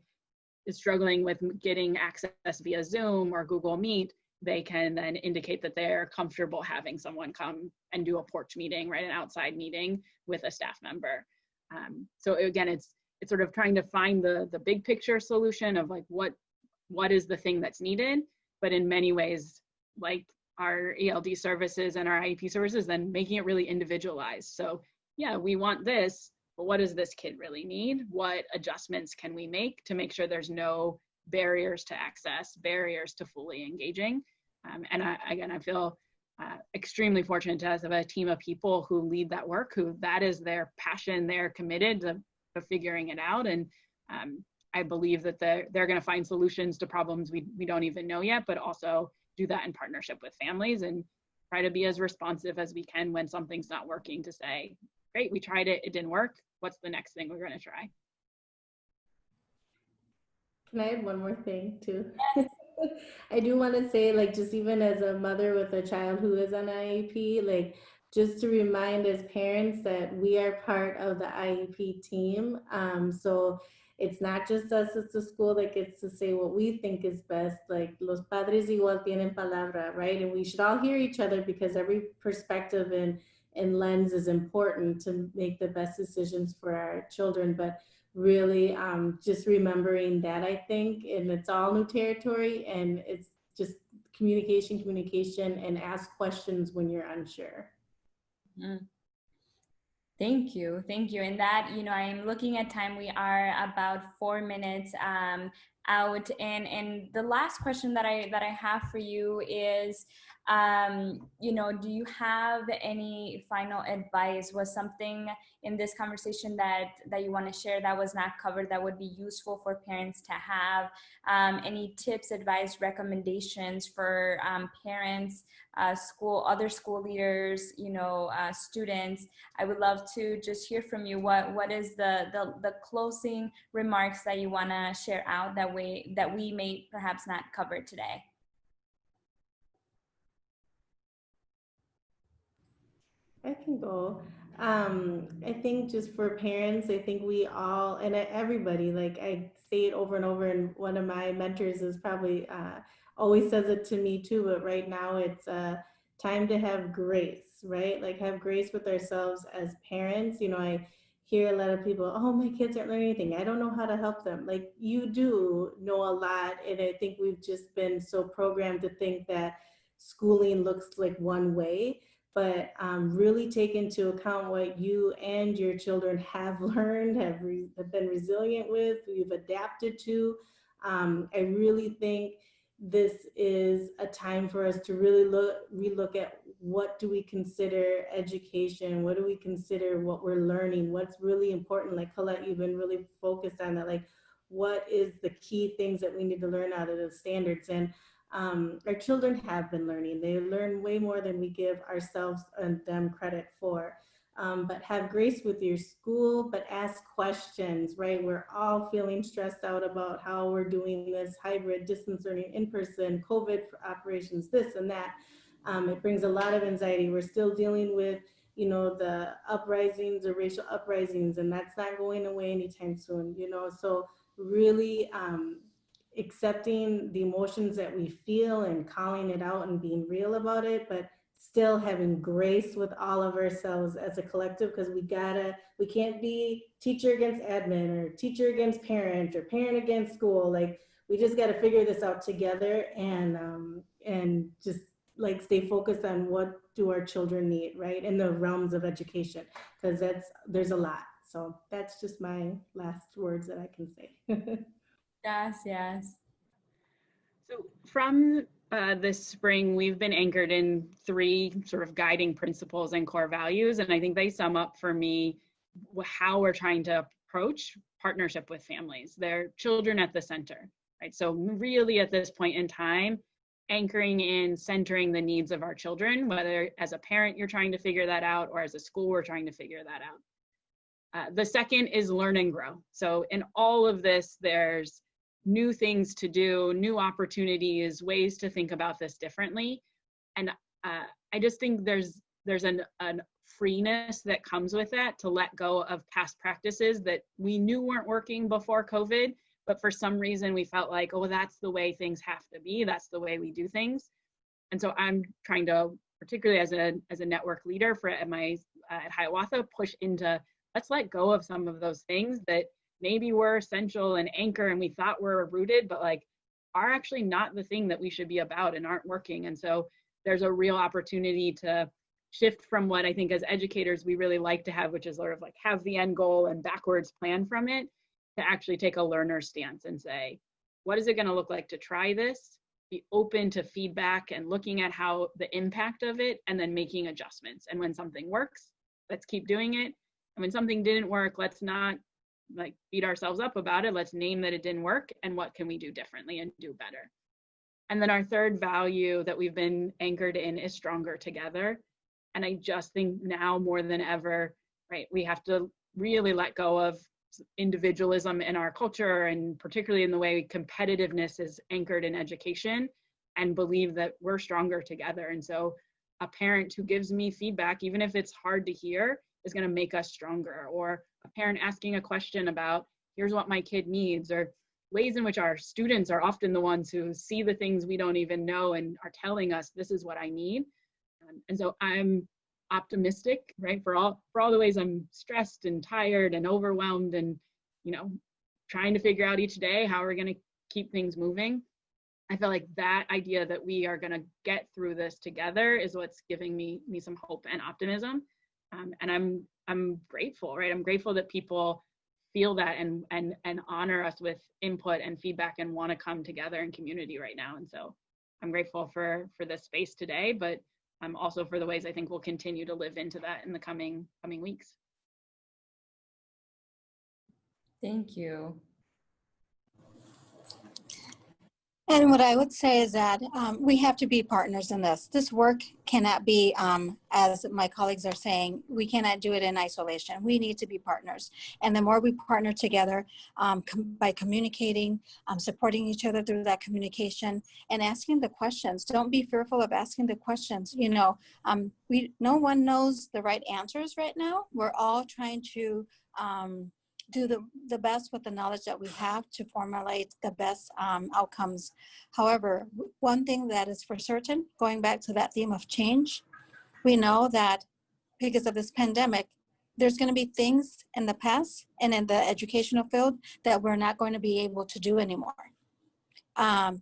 Speaker 3: is struggling with getting access via Zoom or Google Meet, they can then indicate that they're comfortable having someone come and do a porch meeting, right, an outside meeting with a staff member. So again, it's sort of trying to find the big picture solution of like what is the thing that's needed, but in many ways, like our ELD services and our IEP services, then making it really individualized. So yeah, we want this, but what does this kid really need? What adjustments can we make to make sure there's no barriers to access, barriers to fully engaging? And I feel extremely fortunate to have a team of people who lead that work, who that is their passion, they're committed to figuring it out. And I believe that they're going to find solutions to problems we don't even know yet, but also do that in partnership with families and try to be as responsive as we can when something's not working, to say, great, we tried it, it didn't work. What's the next thing we're going to try?
Speaker 2: Can I add one more thing too? I do want to say, like, just even as a mother with a child who is on IEP, like, just to remind as parents that we are part of the IEP team. So it's not just us as the school that gets to say what we think is best. Like, los padres igual tienen palabra, right? And we should all hear each other, because every perspective and lens is important to make the best decisions for our children. But really just remembering that, I think, and it's all new territory, and it's just communication, and ask questions when you're unsure.
Speaker 1: Mm. Thank you. And that, I'm looking at time. We are about 4 minutes out, and the last question that I have for you is, do you have any final advice? Was something in this conversation that you want to share that was not covered that would be useful for parents to have? Any tips, advice, recommendations for parents, other school leaders, students? I would love to just hear from you. What is the closing remarks that you want to share out that we may perhaps not cover today?
Speaker 2: I can go. I think just for parents, I think we all, and everybody, like I say it over and over, and one of my mentors is probably always says it to me too, but right now it's time to have grace, right? Like, have grace with ourselves as parents. I hear a lot of people, oh, my kids aren't learning anything, I don't know how to help them. Like, you do know a lot, and I think we've just been so programmed to think that schooling looks like one way. But really take into account what you and your children have learned, have been resilient with, you've adapted to. I really think this is a time for us to really relook at what do we consider education, what do we consider what we're learning, what's really important. Like Colette, you've been really focused on that. Like, what is the key things that we need to learn out of the standards? And our children have been learning. They learn way more than we give ourselves and them credit for. But have grace with your school, but ask questions, right? We're all feeling stressed out about how we're doing this hybrid, distance learning, in person, COVID operations, this and that. It brings a lot of anxiety. We're still dealing with, the uprisings, the racial uprisings, and that's not going away anytime soon, so really, accepting the emotions that we feel and calling it out and being real about it, but still having grace with all of ourselves as a collective, because we can't be teacher against admin, or teacher against parent, or parent against school. Like, we just got to figure this out together, and just like stay focused on what do our children need, right, in the realms of education, because there's a lot. So that's just my last words that I can say.
Speaker 1: Yes.
Speaker 3: So from this spring, we've been anchored in 3 sort of guiding principles and core values. And I think they sum up for me how we're trying to approach partnership with families. They're children at the center, right? So really at this point in time, anchoring in centering the needs of our children, whether as a parent you're trying to figure that out, or as a school we're trying to figure that out. The second is learn and grow. So in all of this, there's new things to do, new opportunities, ways to think about this differently. And I just think there's an freeness that comes with that, to let go of past practices that we knew weren't working before COVID, but for some reason we felt like, oh, that's the way things have to be, that's the way we do things. And so I'm trying to, particularly as a network leader at Hiawatha, push into, let's let go of some of those things that maybe were essential and anchor and we thought were rooted, but like are actually not the thing that we should be about and aren't working. And so there's a real opportunity to shift from what I think as educators we really like to have, which is sort of like have the end goal and backwards plan from it, to actually take a learner stance and say, what is it going to look like to try this? Be open to feedback and looking at how the impact of it, and then making adjustments. And when something works, let's keep doing it. And when something didn't work, let's not like beat ourselves up about it. Let's name that it didn't work and what can we do differently and do better. And then our third value that we've been anchored in is stronger together. And I just think now more than ever, right, we have to really let go of individualism in our culture, and particularly in the way competitiveness is anchored in education, and believe that we're stronger together. And so a parent who gives me feedback, even if it's hard to hear, is going to make us stronger. Or a parent asking a question about, here's what my kid needs, or ways in which our students are often the ones who see the things we don't even know and are telling us, this is what I need. And so I'm optimistic, right? For all the ways I'm stressed and tired and overwhelmed and, you know, trying to figure out each day how we're going to keep things moving. I feel like that idea that we are going to get through this together is what's giving me some hope and optimism. And I'm grateful, right? I'm grateful that people feel that and honor us with input and feedback and want to come together in community right now. And so I'm grateful for this space today, but I'm also for the ways I think we'll continue to live into that in the coming weeks.
Speaker 1: Thank you.
Speaker 4: And what I would say is that we have to be partners in this. This work cannot be, as my colleagues are saying, we cannot do it in isolation. We need to be partners. And the more we partner together by communicating, supporting each other through that communication, and asking the questions. Don't be fearful of asking the questions. You know, no one knows the right answers right now. We're all trying to do the best with the knowledge that we have to formulate the best outcomes. However, one thing that is for certain, going back to that theme of change, we know that because of this pandemic, there's going to be things in the past and in the educational field that we're not going to be able to do anymore.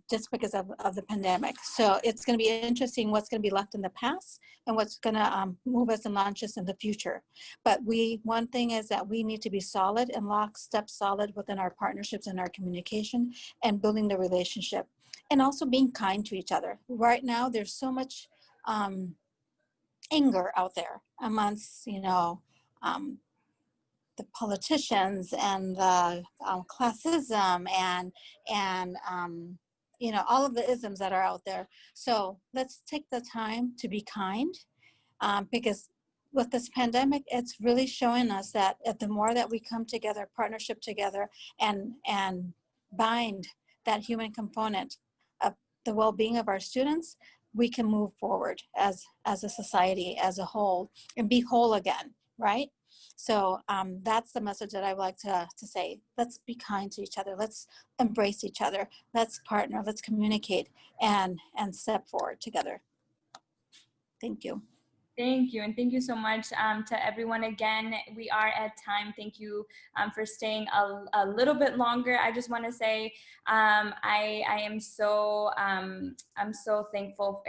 Speaker 4: Just because of the pandemic. So it's going to be interesting what's going to be left in the past and what's going to move us and launch us in the future. But one thing is that we need to be solid and lockstep solid within our partnerships and our communication and building the relationship, and also being kind to each other. Right now, there's so much anger out there amongst, the politicians and the classism and all of the isms that are out there. So let's take the time to be kind, because with this pandemic, it's really showing us that the more that we come together, partnership together, and bind that human component of the well-being of our students, we can move forward as a society as a whole and be whole again, right? So that's the message that I would like to say. Let's be kind to each other. Let's embrace each other. Let's partner. Let's communicate and step forward together. Thank you.
Speaker 1: Thank you. And thank you so much to everyone. Again, we are at time. Thank you for staying a little bit longer. I just want to say I am so I'm so thankful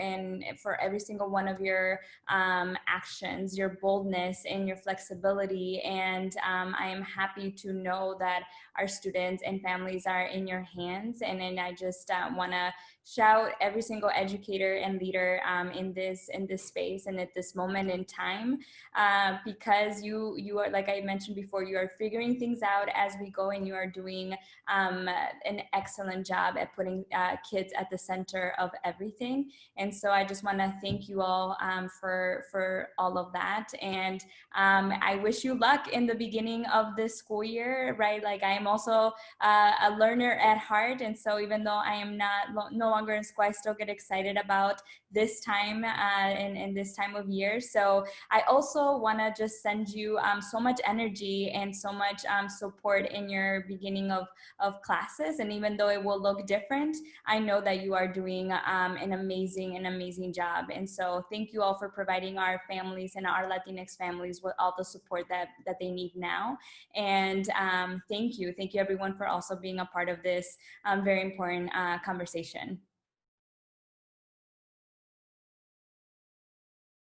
Speaker 1: for every single one of your actions, your boldness and your flexibility. And I am happy to know that our students and families are in your hands. And then I just want to shout every single educator and leader in this space and at this moment. moment in time, because you are, like I mentioned before, you are figuring things out as we go, and you are doing an excellent job at putting kids at the center of everything. And so I just want to thank you all for all of that. And I wish you luck in the beginning of this school year, right? Like, I am also a learner at heart. And so even though I am no longer in school, I still get excited about this time in this time of year. So I also want to just send you so much energy and so much support in your beginning of classes. And even though it will look different, I know that you are doing an amazing job. And so thank you all for providing our families and our Latinx families with all the support that they need now. And thank you everyone for also being a part of this very important conversation.